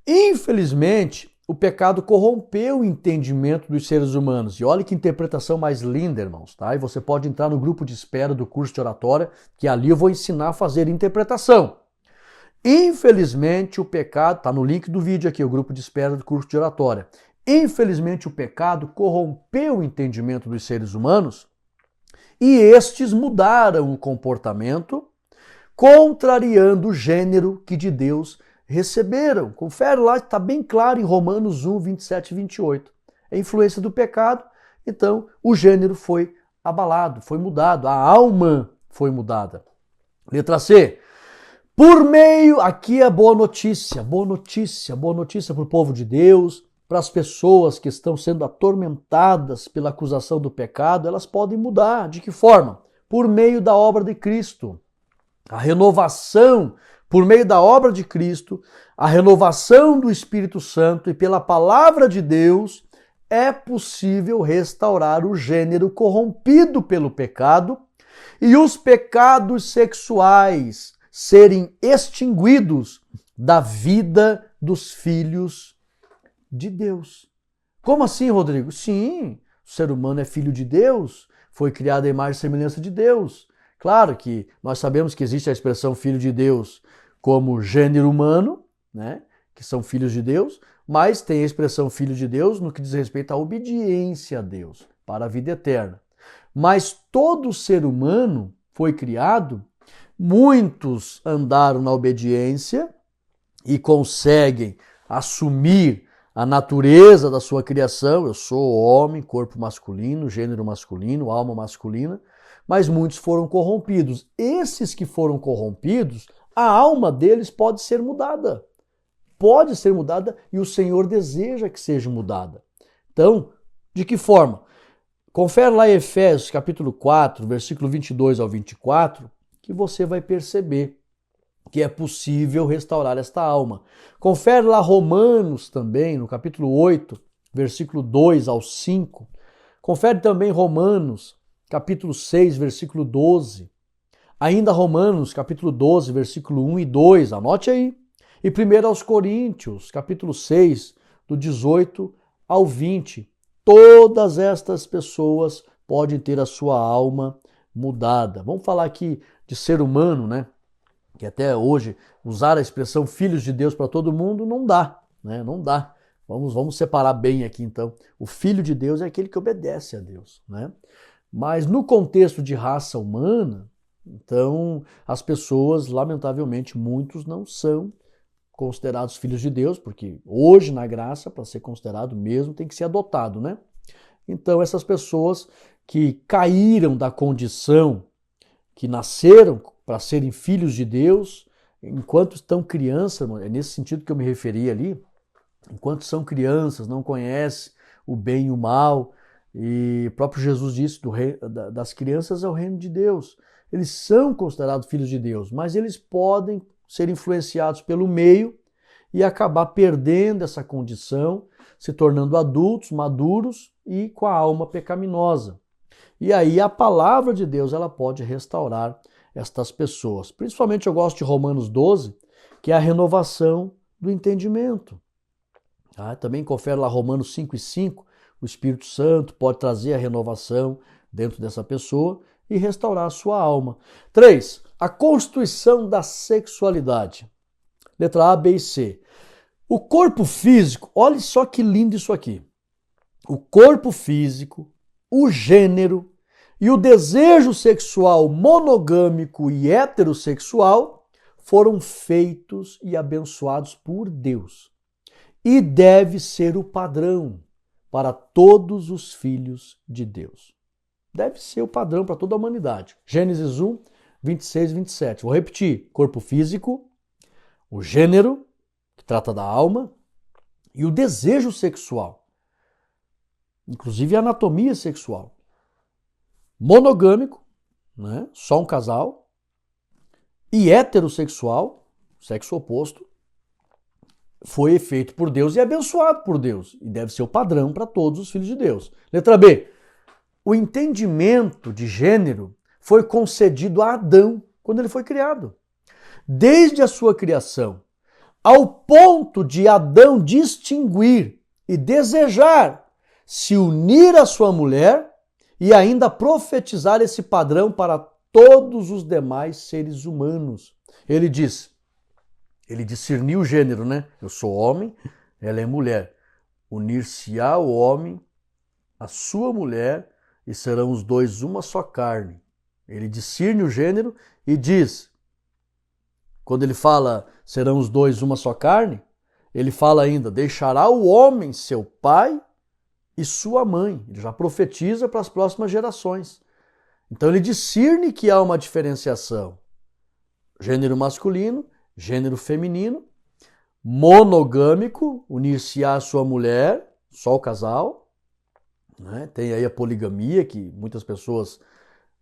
Infelizmente, o pecado corrompeu o entendimento dos seres humanos. E olha que interpretação mais linda, irmãos, tá? E você pode entrar no grupo de espera do curso de oratória, que ali eu vou ensinar a fazer interpretação. Infelizmente, o pecado, tá no link do vídeo aqui, o grupo de espera do curso de oratória. Infelizmente, o pecado corrompeu o entendimento dos seres humanos e estes mudaram o comportamento, contrariando o gênero que de Deus receberam. Confere lá, está bem claro em Romanos 1, 27 e 28. A influência do pecado, então o gênero foi abalado, foi mudado, a alma foi mudada. Letra C. Por meio, aqui é boa notícia para o povo de Deus, para as pessoas que estão sendo atormentadas pela acusação do pecado, elas podem mudar. De que forma? Por meio da obra de Cristo. A renovação, por meio da obra de Cristo, a renovação do Espírito Santo e pela palavra de Deus, é possível restaurar o gênero corrompido pelo pecado e os pecados sexuais serem extinguidos da vida dos filhos de Deus. Como assim, Rodrigo? Sim, o ser humano é filho de Deus, foi criado à imagem e semelhança de Deus. Claro que nós sabemos que existe a expressão filho de Deus como gênero humano, né, que são filhos de Deus, mas tem a expressão filho de Deus no que diz respeito à obediência a Deus, para a vida eterna. Mas todo ser humano foi criado, muitos andaram na obediência e conseguem assumir a natureza da sua criação. Eu sou homem, corpo masculino, gênero masculino, alma masculina, mas muitos foram corrompidos. Esses que foram corrompidos, a alma deles pode ser mudada. Pode ser mudada e o Senhor deseja que seja mudada. Então, de que forma? Confere lá em Efésios capítulo 4, versículo 22 ao 24, que você vai perceber que é possível restaurar esta alma. Confere lá Romanos também, no capítulo 8, versículo 2 ao 5. Confere também Romanos, capítulo 6, versículo 12. Ainda Romanos, capítulo 12, versículo 1 e 2. Anote aí. E 1 aos Coríntios, capítulo 6, do 18 ao 20. Todas estas pessoas podem ter a sua alma mudada. Vamos falar aqui de ser humano, né? Que até hoje usar a expressão filhos de Deus para todo mundo não dá, né? Não dá. Vamos separar bem aqui então. O filho de Deus é aquele que obedece a Deus, né? Mas no contexto de raça humana, então as pessoas, lamentavelmente, muitos não são considerados filhos de Deus, porque hoje na graça, para ser considerado mesmo, tem que ser adotado, né? Então essas pessoas que caíram da condição, que nasceram para serem filhos de Deus, enquanto estão crianças, é nesse sentido que eu me referi ali, enquanto são crianças, não conhecem o bem e o mal, e o próprio Jesus disse das crianças é o reino de Deus. Eles são considerados filhos de Deus, mas eles podem ser influenciados pelo meio e acabar perdendo essa condição, se tornando adultos, maduros e com a alma pecaminosa. E aí a palavra de Deus ela pode restaurar estas pessoas. Principalmente eu gosto de Romanos 12, que é a renovação do entendimento. Também confere lá Romanos 5 e 5, o Espírito Santo pode trazer a renovação dentro dessa pessoa e restaurar a sua alma. 3. A constituição da sexualidade. Letra A, B e C. O corpo físico, olha só que lindo isso aqui. O corpo físico, o gênero e o desejo sexual monogâmico e heterossexual foram feitos e abençoados por Deus. E deve ser o padrão para todos os filhos de Deus. Deve ser o padrão para toda a humanidade. Gênesis 1, 26 e 27. Vou repetir. Corpo físico, o gênero, que trata da alma, e o desejo sexual. Inclusive a anatomia sexual. Monogâmico, né? Só um casal. E heterossexual, sexo oposto, foi feito por Deus e abençoado por Deus. E deve ser o padrão para todos os filhos de Deus. Letra B. O entendimento de gênero foi concedido a Adão quando ele foi criado. Desde a sua criação, ao ponto de Adão distinguir e desejar se unir à sua mulher e ainda profetizar esse padrão para todos os demais seres humanos. Ele discerniu o gênero, né? Eu sou homem, ela é mulher. unir-se-á o homem à sua mulher e serão os dois uma só carne. Ele discerne o gênero e diz, quando ele fala serão os dois uma só carne, ele fala ainda, deixará o homem seu pai e sua mãe. Ele já profetiza para as próximas gerações. Então ele discerne que há uma diferenciação. Gênero masculino, gênero feminino, monogâmico, unir-se-á a sua mulher, só o casal. Né? Tem aí a poligamia, que muitas pessoas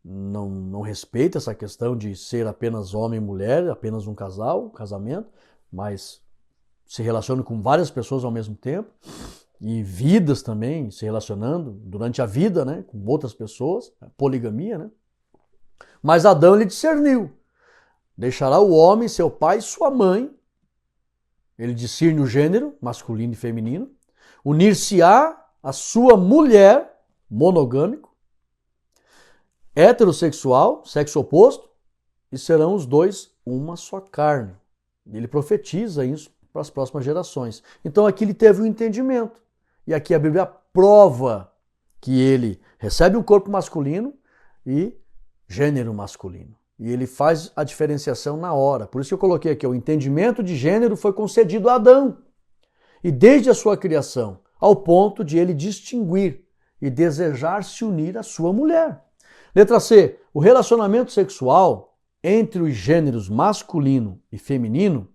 não respeitam essa questão de ser apenas homem e mulher, apenas um casal, um casamento, mas se relacionam com várias pessoas ao mesmo tempo. E vidas também se relacionando durante a vida, né, com outras pessoas, poligamia, né? Mas Adão ele discerniu. Deixará o homem, seu pai e sua mãe. Ele discerne o gênero, masculino e feminino. Unir-se-á a sua mulher, monogâmico, heterossexual, sexo oposto, e serão os dois uma só carne. Ele profetiza isso para as próximas gerações. Então aqui ele teve um entendimento. E aqui a Bíblia prova que ele recebe um corpo masculino e gênero masculino. E ele faz a diferenciação na hora. Por isso que eu coloquei aqui, o entendimento de gênero foi concedido a Adão. E desde a sua criação, ao ponto de ele distinguir e desejar se unir à sua mulher. Letra C. O relacionamento sexual entre os gêneros masculino e feminino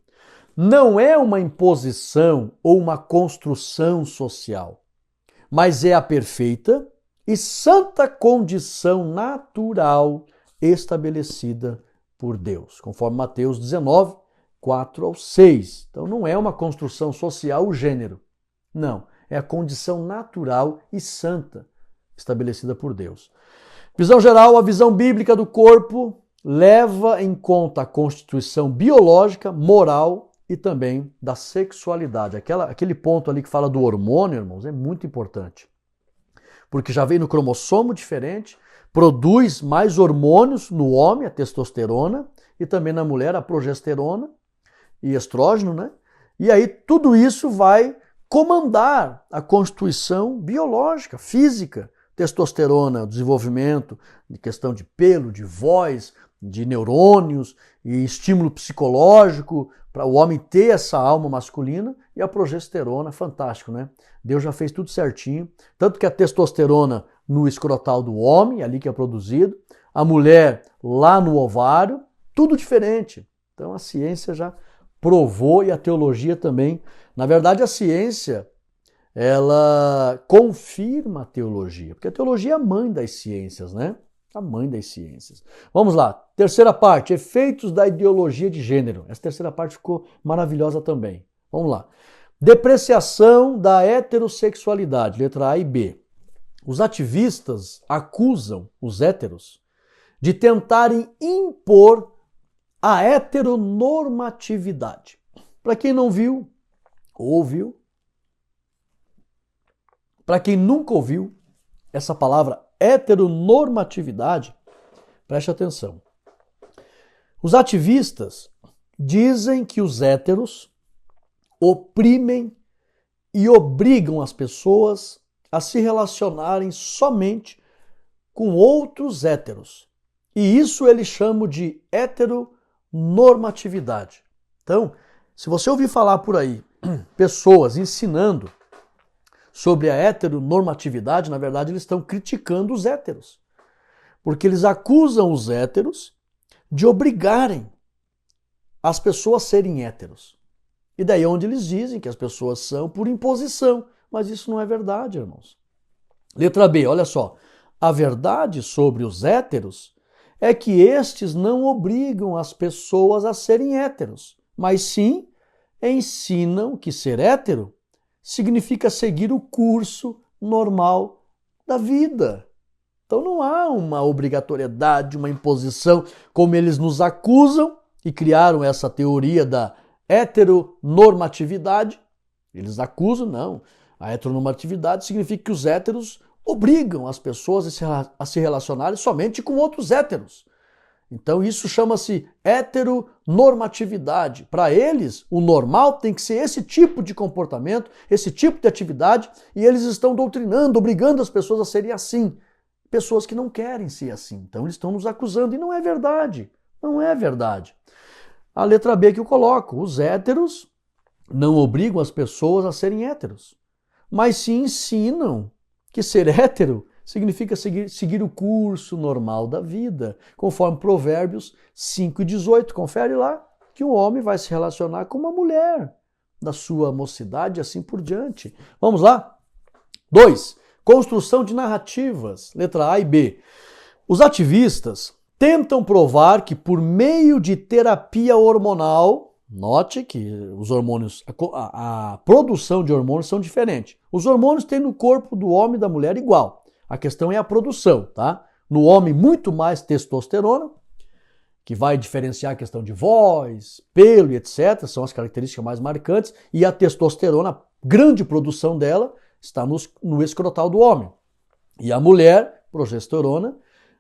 não é uma imposição ou uma construção social, mas é a perfeita e santa condição natural estabelecida por Deus, conforme Mateus 19, 4 ao 6. Então não é uma construção social o gênero, não, é a condição natural e santa estabelecida por Deus. Visão geral, a visão bíblica do corpo leva em conta a constituição biológica, moral e também da sexualidade. Aquele ponto ali que fala do hormônio, irmãos, é muito importante. Porque já vem no cromossomo diferente, produz mais hormônios no homem, a testosterona, e também na mulher a progesterona e estrógeno, né? E aí tudo isso vai comandar a constituição biológica, física. Testosterona, desenvolvimento de questão de pelo, de voz, de neurônios e estímulo psicológico para o homem ter essa alma masculina, e a progesterona, fantástico, né? Deus já fez tudo certinho, tanto que a testosterona no escrotal do homem, ali que é produzido, a mulher lá no ovário, tudo diferente. Então a ciência já provou e a teologia também. Na verdade, a ciência ela confirma a teologia, porque a teologia é a mãe das ciências, né? A mãe das ciências. Vamos lá, terceira parte, efeitos da ideologia de gênero. Essa terceira parte ficou maravilhosa também. Vamos lá. Depreciação da heterossexualidade, letra A e B. Os ativistas acusam os héteros de tentarem impor a heteronormatividade. Para quem não viu, ouviu. Para quem nunca ouviu essa palavra heteronormatividade, preste atenção. Os ativistas dizem que os héteros oprimem e obrigam as pessoas a se relacionarem somente com outros héteros. E isso eles chamam de heteronormatividade. Então, se você ouvir falar por aí pessoas ensinando sobre a heteronormatividade, na verdade eles estão criticando os héteros. Porque eles acusam os héteros de obrigarem as pessoas a serem héteros. E daí é onde eles dizem que as pessoas são por imposição. Mas isso não é verdade, irmãos. Letra B, olha só. A verdade sobre os héteros é que estes não obrigam as pessoas a serem héteros, mas sim ensinam que ser hétero significa seguir o curso normal da vida. Então não há uma obrigatoriedade, uma imposição, como eles nos acusam e criaram essa teoria da heteronormatividade. Eles acusam, não. A heteronormatividade significa que os héteros obrigam as pessoas a se relacionarem somente com outros héteros. Então isso chama-se heteronormatividade. Para eles, o normal tem que ser esse tipo de comportamento, esse tipo de atividade, e eles estão doutrinando, obrigando as pessoas a serem assim. Pessoas que não querem ser assim. Então eles estão nos acusando, e não é verdade. Não é verdade. A letra B que eu coloco, os héteros não obrigam as pessoas a serem héteros, mas se ensinam que ser hétero significa seguir o curso normal da vida, conforme Provérbios 5:18. Confere lá que um homem vai se relacionar com uma mulher da sua mocidade e assim por diante. Vamos lá? 2. Construção de narrativas, letra A e B. Os ativistas tentam provar que por meio de terapia hormonal, note que os hormônios, a produção de hormônios são diferentes. Os hormônios têm no corpo do homem e da mulher igual. A questão é a produção, tá? No homem, muito mais testosterona, que vai diferenciar a questão de voz, pelo e etc. São as características mais marcantes. E a testosterona, a grande produção dela, está no escrotal do homem. E a mulher, progesterona,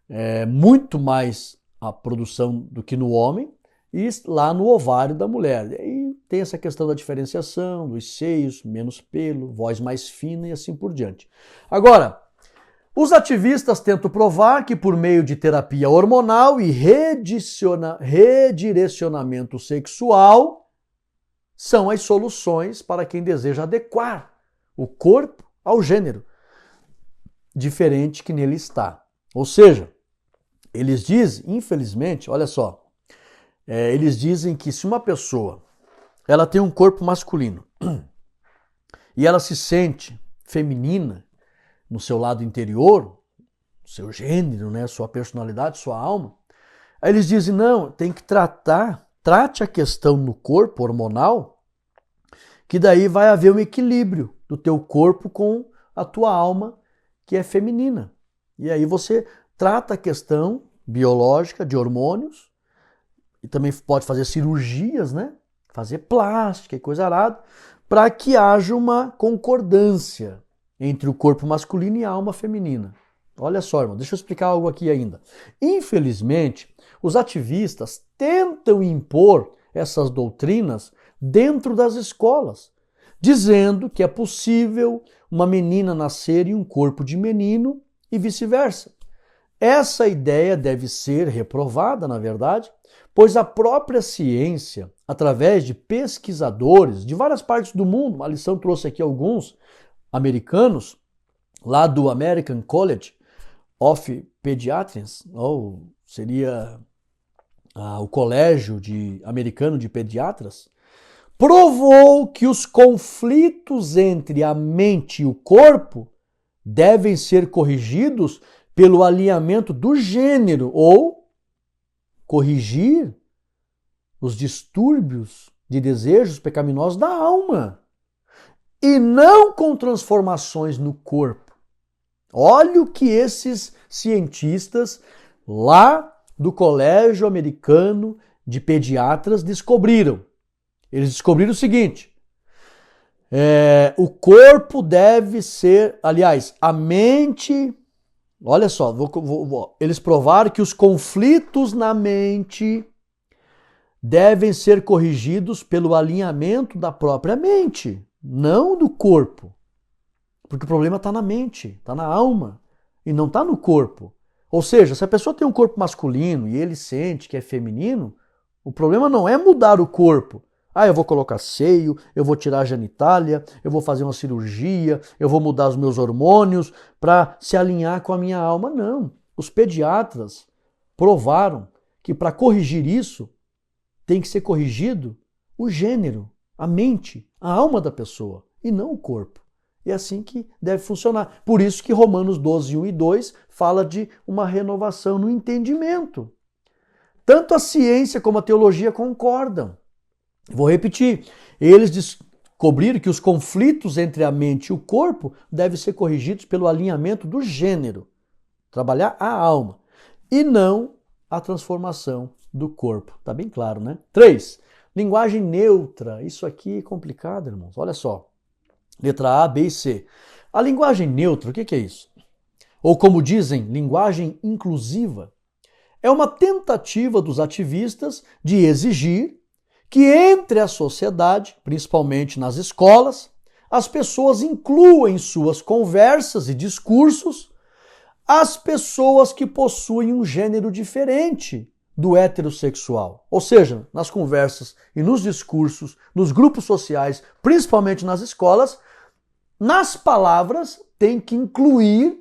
é muito mais a produção do que no homem, e lá no ovário da mulher. E tem essa questão da diferenciação, dos seios, menos pelo, voz mais fina e assim por diante. Agora, os ativistas tentam provar que por meio de terapia hormonal e redirecionamento sexual são as soluções para quem deseja adequar o corpo ao gênero diferente que nele está. Ou seja, eles dizem, infelizmente, olha só, eles dizem que se uma pessoa ela tem um corpo masculino e ela se sente feminina no seu lado interior, seu gênero, né, sua personalidade, sua alma, aí eles dizem, não, tem que trate a questão no corpo hormonal, que daí vai haver um equilíbrio do teu corpo com a tua alma, que é feminina. E aí você trata a questão biológica de hormônios, e também pode fazer cirurgias, né? Fazer plástica e coisa arada, para que haja uma concordância entre o corpo masculino e a alma feminina. Olha só, irmão, deixa eu explicar algo aqui ainda. Infelizmente, os ativistas tentam impor essas doutrinas dentro das escolas, dizendo que é possível uma menina nascer em um corpo de menino e vice-versa. Essa ideia deve ser reprovada, na verdade, pois a própria ciência, através de pesquisadores de várias partes do mundo, a lição trouxe aqui alguns americanos, lá do American College of Pediatrics, ou seria o Colégio Americano de Pediatras, provou que os conflitos entre a mente e o corpo devem ser corrigidos pelo alinhamento do gênero, ou corrigir os distúrbios de desejos pecaminosos da alma, e não com transformações no corpo. Olha o que esses cientistas lá do Colégio Americano de Pediatras descobriram. Eles descobriram o seguinte: o corpo deve ser, aliás, a mente. Olha só, eles provaram que os conflitos na mente devem ser corrigidos pelo alinhamento da própria mente, não do corpo. Porque o problema está na mente, está na alma, e não está no corpo. Ou seja, se a pessoa tem um corpo masculino e ele sente que é feminino, o problema não é mudar o corpo. Eu vou colocar seio, eu vou tirar a genitália, eu vou fazer uma cirurgia, eu vou mudar os meus hormônios para se alinhar com a minha alma. Não. Os pediatras provaram que para corrigir isso, tem que ser corrigido o gênero, a mente, a alma da pessoa, e não o corpo. É assim que deve funcionar. Por isso que Romanos 12, 1 e 2 fala de uma renovação no entendimento. Tanto a ciência como a teologia concordam. Vou repetir, eles descobriram que os conflitos entre a mente e o corpo devem ser corrigidos pelo alinhamento do gênero, trabalhar a alma, e não a transformação do corpo. Tá bem claro, né? 3. Linguagem neutra. Isso aqui é complicado, irmãos. Olha só. Letra A, B e C. A linguagem neutra, o que é isso? Ou como dizem, linguagem inclusiva. é uma tentativa dos ativistas de exigir que entre a sociedade, principalmente nas escolas, as pessoas incluam em suas conversas e discursos as pessoas que possuem um gênero diferente do heterossexual. Ou seja, nas conversas e nos discursos, nos grupos sociais, principalmente nas escolas, nas palavras tem que incluir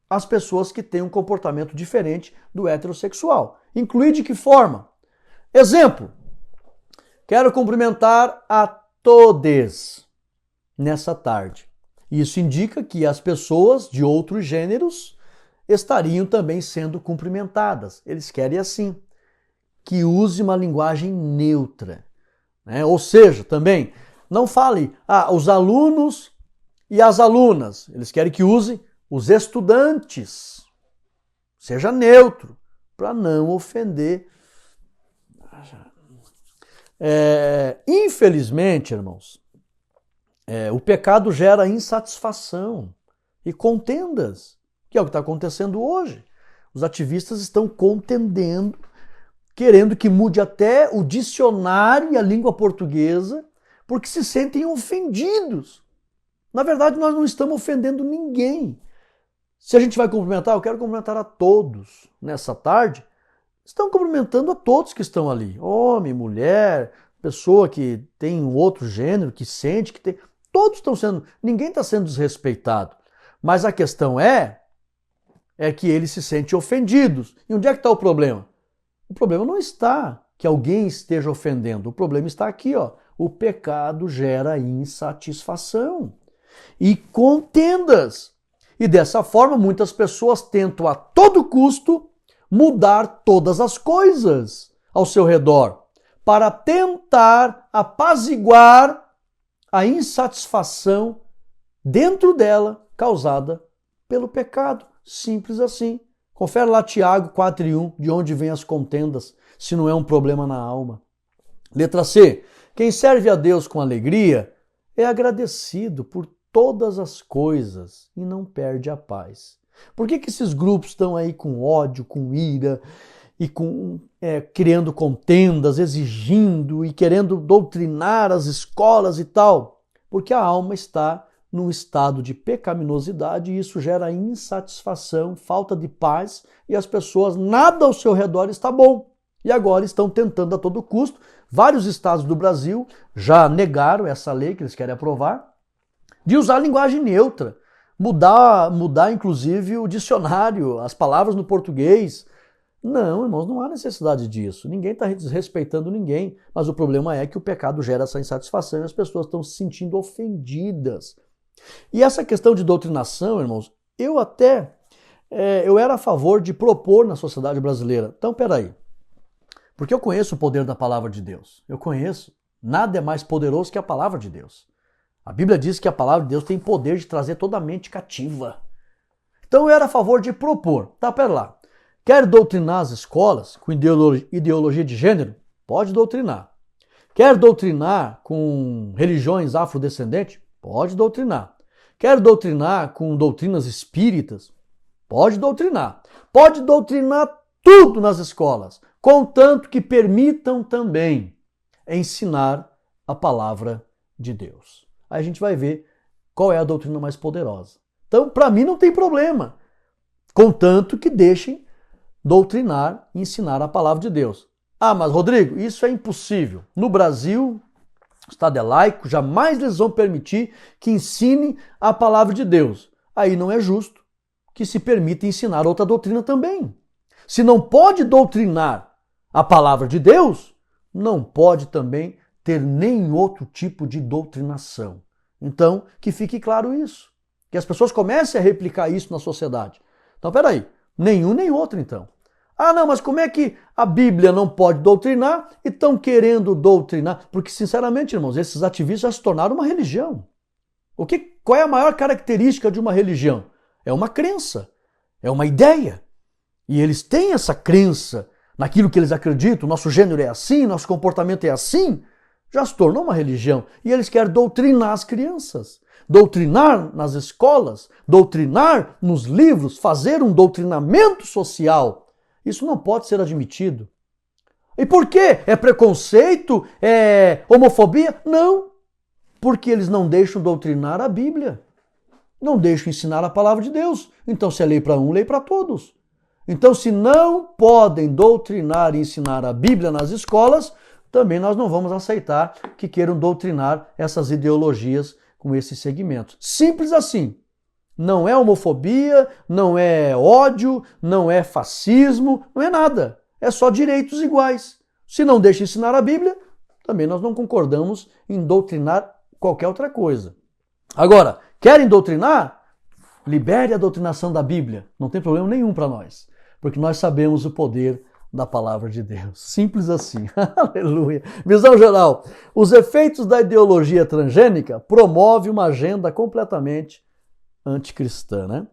as pessoas que têm um comportamento diferente do heterossexual. Incluir de que forma? Exemplo, quero cumprimentar a todes nessa tarde. Isso indica que as pessoas de outros gêneros estariam também sendo cumprimentadas. Eles querem assim, que use uma linguagem neutra, né? Ou seja, também não fale os alunos e as alunas. Eles querem que use os estudantes. Seja neutro, para não ofender. Infelizmente, irmãos, o pecado gera insatisfação e contendas, que é o que está acontecendo hoje. Os ativistas estão contendendo, querendo que mude até o dicionário e a língua portuguesa, porque se sentem ofendidos. Na verdade, nós não estamos ofendendo ninguém. Se a gente vai cumprimentar, eu quero cumprimentar a todos nessa tarde, estão cumprimentando a todos que estão ali. Homem, mulher, pessoa que tem um outro gênero, que sente, que tem... Todos estão sendo... Ninguém está sendo desrespeitado. Mas a questão é que eles se sentem ofendidos. E onde é que está o problema? O problema não está que alguém esteja ofendendo. O problema está aqui, ó. O pecado gera insatisfação e contendas. E dessa forma, muitas pessoas tentam a todo custo mudar todas as coisas ao seu redor para tentar apaziguar a insatisfação dentro dela causada pelo pecado. Simples assim. Confere lá Tiago 4:1, de onde vêm as contendas, se não é um problema na alma. Letra C. Quem serve a Deus com alegria é agradecido por todas as coisas e não perde a paz. Por que esses grupos estão aí com ódio, com ira e criando contendas, exigindo e querendo doutrinar as escolas e tal? Porque a alma está num estado de pecaminosidade e isso gera insatisfação, falta de paz e as pessoas, nada ao seu redor está bom. E agora estão tentando a todo custo. Vários estados do Brasil já negaram essa lei que eles querem aprovar, de usar a linguagem neutra, mudar inclusive o dicionário, as palavras no português. Não, irmãos, não há necessidade disso. Ninguém está desrespeitando ninguém, mas o problema é que o pecado gera essa insatisfação e as pessoas estão se sentindo ofendidas. E essa questão de doutrinação, irmãos, eu era a favor de propor na sociedade brasileira. Então, peraí, porque eu conheço o poder da palavra de Deus. Eu conheço. Nada é mais poderoso que a palavra de Deus. A Bíblia diz que a palavra de Deus tem poder de trazer toda a mente cativa. Então eu era a favor de propor. Tá, pera lá. Quer doutrinar as escolas com ideologia de gênero? Pode doutrinar. Quer doutrinar com religiões afrodescendentes? Pode doutrinar. Quer doutrinar com doutrinas espíritas? Pode doutrinar. Pode doutrinar tudo nas escolas, contanto que permitam também ensinar a palavra de Deus. Aí a gente vai ver qual é a doutrina mais poderosa. Então, para mim não tem problema, contanto que deixem doutrinar e ensinar a palavra de Deus. Ah, mas Rodrigo, isso é impossível. No Brasil, o Estado é laico, jamais eles vão permitir que ensine a palavra de Deus. Aí não é justo que se permita ensinar outra doutrina também. Se não pode doutrinar a palavra de Deus, não pode também ter nenhum outro tipo de doutrinação. Então, que fique claro isso. Que as pessoas comecem a replicar isso na sociedade. Então, peraí, nenhum nem outro então. Ah, não, mas como é que a Bíblia não pode doutrinar e estão querendo doutrinar? Porque, sinceramente, irmãos, esses ativistas já se tornaram uma religião. Qual é a maior característica de uma religião? É uma crença, é uma ideia. E eles têm essa crença naquilo que eles acreditam, nosso gênero é assim, nosso comportamento é assim, já se tornou uma religião. E eles querem doutrinar as crianças, doutrinar nas escolas, doutrinar nos livros, fazer um doutrinamento social. Isso não pode ser admitido. E por quê? É preconceito? É homofobia? Não, porque eles não deixam doutrinar a Bíblia. Não deixam ensinar a palavra de Deus. Então, se é lei para um, lei para todos. Então, se não podem doutrinar e ensinar a Bíblia nas escolas, também nós não vamos aceitar que queiram doutrinar essas ideologias com esses segmentos. Simples assim. Não é homofobia, não é ódio, não é fascismo, não é nada. É só direitos iguais. Se não deixa ensinar a Bíblia, também nós não concordamos em doutrinar qualquer outra coisa. Agora, querem doutrinar? Libere a doutrinação da Bíblia. Não tem problema nenhum para nós, porque nós sabemos o poder da palavra de Deus. Simples assim. Aleluia. Visão geral. Os efeitos da ideologia transgênica promovem uma agenda completamente anticristã, né?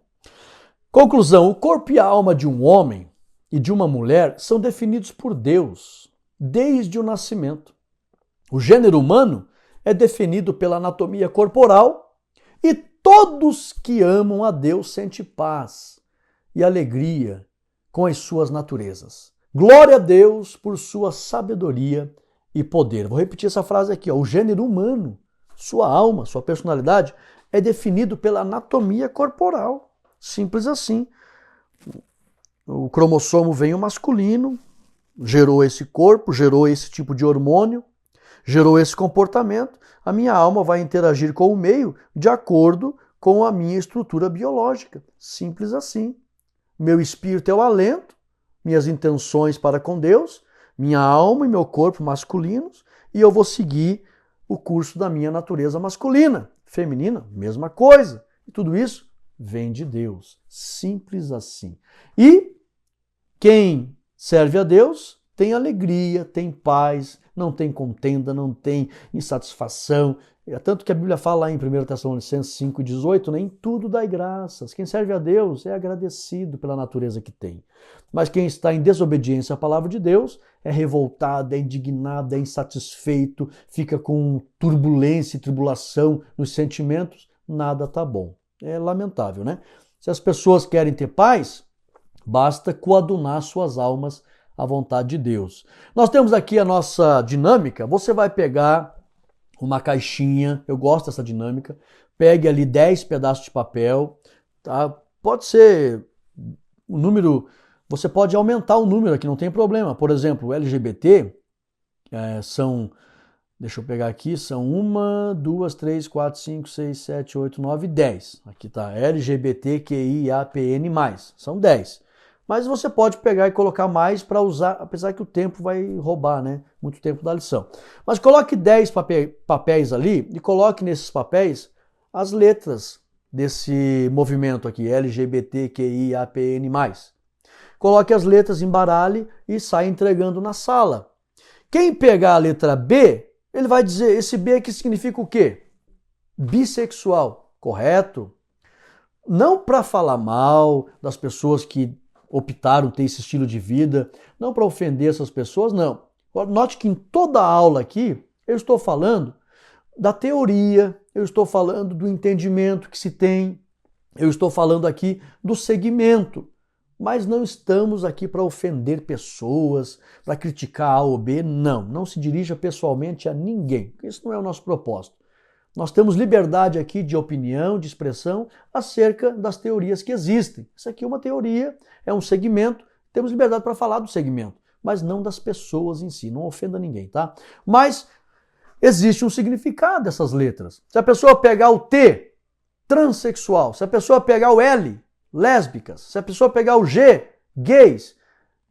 Conclusão. O corpo e a alma de um homem e de uma mulher são definidos por Deus desde o nascimento. O gênero humano é definido pela anatomia corporal e todos que amam a Deus sentem paz e alegria com as suas naturezas. Glória a Deus por sua sabedoria e poder. Vou repetir essa frase aqui. O gênero humano, sua alma, sua personalidade, é definido pela anatomia corporal. Simples assim. O cromossomo veio masculino, gerou esse corpo, gerou esse tipo de hormônio, gerou esse comportamento. A minha alma vai interagir com o meio de acordo com a minha estrutura biológica. Simples assim. Meu espírito é o alento, minhas intenções para com Deus, minha alma e meu corpo masculinos, e eu vou seguir o curso da minha natureza masculina. Feminina, mesma coisa. E tudo isso vem de Deus. Simples assim. E quem serve a Deus tem alegria, tem paz, não tem contenda, não tem insatisfação. É tanto que a Bíblia fala lá em 1 Tessalonicenses 5,18, né? Em tudo dai graças. Quem serve a Deus é agradecido pela natureza que tem. Mas quem está em desobediência à palavra de Deus é revoltado, é indignado, é insatisfeito, fica com turbulência e tribulação nos sentimentos, nada tá bom. É lamentável, né? Se as pessoas querem ter paz, basta coadunar suas almas à vontade de Deus. Nós temos aqui a nossa dinâmica. Você vai pegar uma caixinha, eu gosto dessa dinâmica, pegue ali 10 pedaços de papel, tá? Pode ser o número, você pode aumentar o número aqui, não tem problema. Por exemplo, o LGBT são, deixa eu pegar aqui, são 1, 2, 3, 4, 5, 6, 7, 8, 9, 10. Aqui tá LGBTQIAPN+, são 10. Mas você pode pegar e colocar mais para usar, apesar que o tempo vai roubar, né? Muito tempo da lição. Mas coloque 10 papéis ali e coloque nesses papéis as letras desse movimento aqui, LGBTQIAPN+. Coloque as letras, embaralhe e saia entregando na sala. Quem pegar a letra B, ele vai dizer, esse B aqui significa o quê? Bissexual, correto? Não para falar mal das pessoas que optaram ter esse estilo de vida, não para ofender essas pessoas, não. Note que em toda a aula aqui, eu estou falando da teoria, eu estou falando do entendimento que se tem, eu estou falando aqui do segmento, mas não estamos aqui para ofender pessoas, para criticar A ou B, não se dirija pessoalmente a ninguém, porque isso não é o nosso propósito. Nós temos liberdade aqui de opinião, de expressão acerca das teorias que existem. Isso aqui é uma teoria, é um segmento, temos liberdade para falar do segmento, mas não das pessoas em si, não ofenda ninguém, tá? Mas existe um significado dessas letras. Se a pessoa pegar o T, transexual, se a pessoa pegar o L, lésbicas, se a pessoa pegar o G, gays,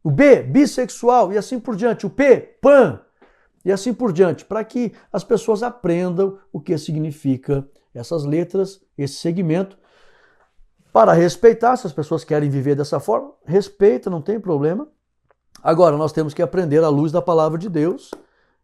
o B, bissexual e assim por diante, o P, pan, e assim por diante, para que as pessoas aprendam o que significa essas letras, esse segmento, para respeitar, se as pessoas querem viver dessa forma, respeita, não tem problema. Agora, nós temos que aprender à luz da palavra de Deus,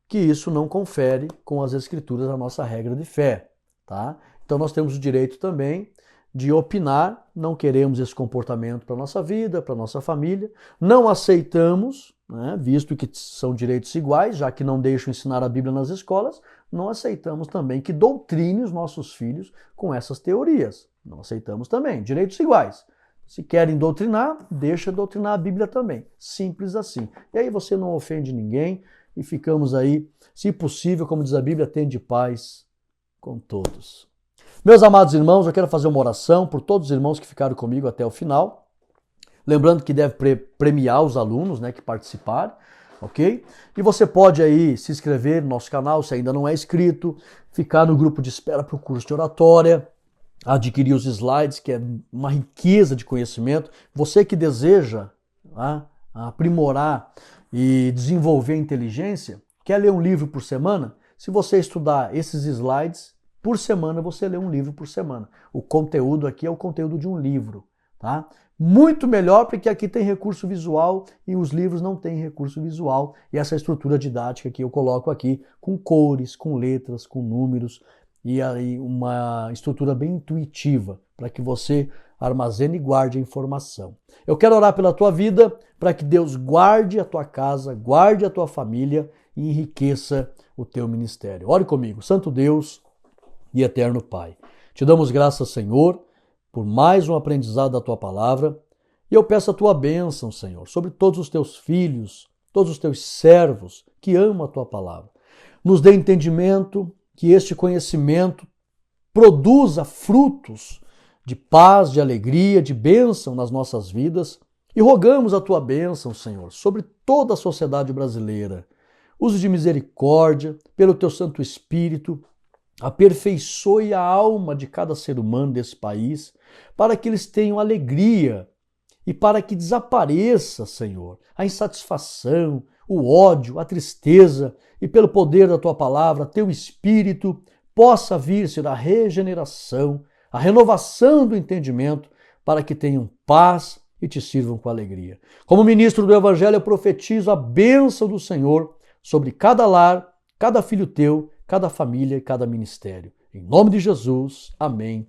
que isso não confere com as escrituras a nossa regra de fé, tá? Então nós temos o direito também de opinar, não queremos esse comportamento para a nossa vida, para a nossa família, não aceitamos, né, visto que são direitos iguais, já que não deixam ensinar a Bíblia nas escolas, não aceitamos também que doutrine os nossos filhos com essas teorias. Não aceitamos também, direitos iguais. Se querem doutrinar, deixa doutrinar a Bíblia também. Simples assim. E aí você não ofende ninguém e ficamos aí, se possível, como diz a Bíblia, tende paz com todos. Meus amados irmãos, eu quero fazer uma oração por todos os irmãos que ficaram comigo até o final. Lembrando que deve premiar os alunos, né, que participaram, ok? E você pode aí se inscrever no nosso canal, se ainda não é inscrito, ficar no grupo de espera para o curso de oratória, adquirir os slides, que é uma riqueza de conhecimento. Você que deseja aprimorar e desenvolver a inteligência, quer ler um livro por semana? Se você estudar esses slides, por semana você lê um livro por semana. O conteúdo aqui é o conteúdo de um livro, tá? Muito melhor porque aqui tem recurso visual e os livros não têm recurso visual. E essa estrutura didática que eu coloco aqui com cores, com letras, com números e aí uma estrutura bem intuitiva para que você armazene e guarde a informação. Eu quero orar pela tua vida para que Deus guarde a tua casa, guarde a tua família e enriqueça o teu ministério. Ore comigo, Santo Deus e eterno Pai. Te damos graças, Senhor, por mais um aprendizado da tua palavra, e eu peço a tua bênção, Senhor, sobre todos os teus filhos, todos os teus servos que amam a tua palavra. Nos dê entendimento, que este conhecimento produza frutos de paz, de alegria, de bênção nas nossas vidas, e rogamos a tua bênção, Senhor, sobre toda a sociedade brasileira. Use de misericórdia, pelo teu Santo Espírito, aperfeiçoe a alma de cada ser humano desse país, para que eles tenham alegria e para que desapareça, Senhor, a insatisfação, o ódio, a tristeza, e pelo poder da tua palavra, teu Espírito possa vir, Senhor, a regeneração, a renovação do entendimento, para que tenham paz e te sirvam com alegria. Como ministro do Evangelho, eu profetizo a bênção do Senhor sobre cada lar, cada filho teu, cada família e cada ministério. Em nome de Jesus, amém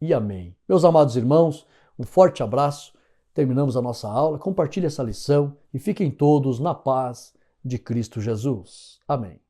e amém. Meus amados irmãos, um forte abraço. Terminamos a nossa aula. Compartilhe essa lição e fiquem todos na paz de Cristo Jesus. Amém.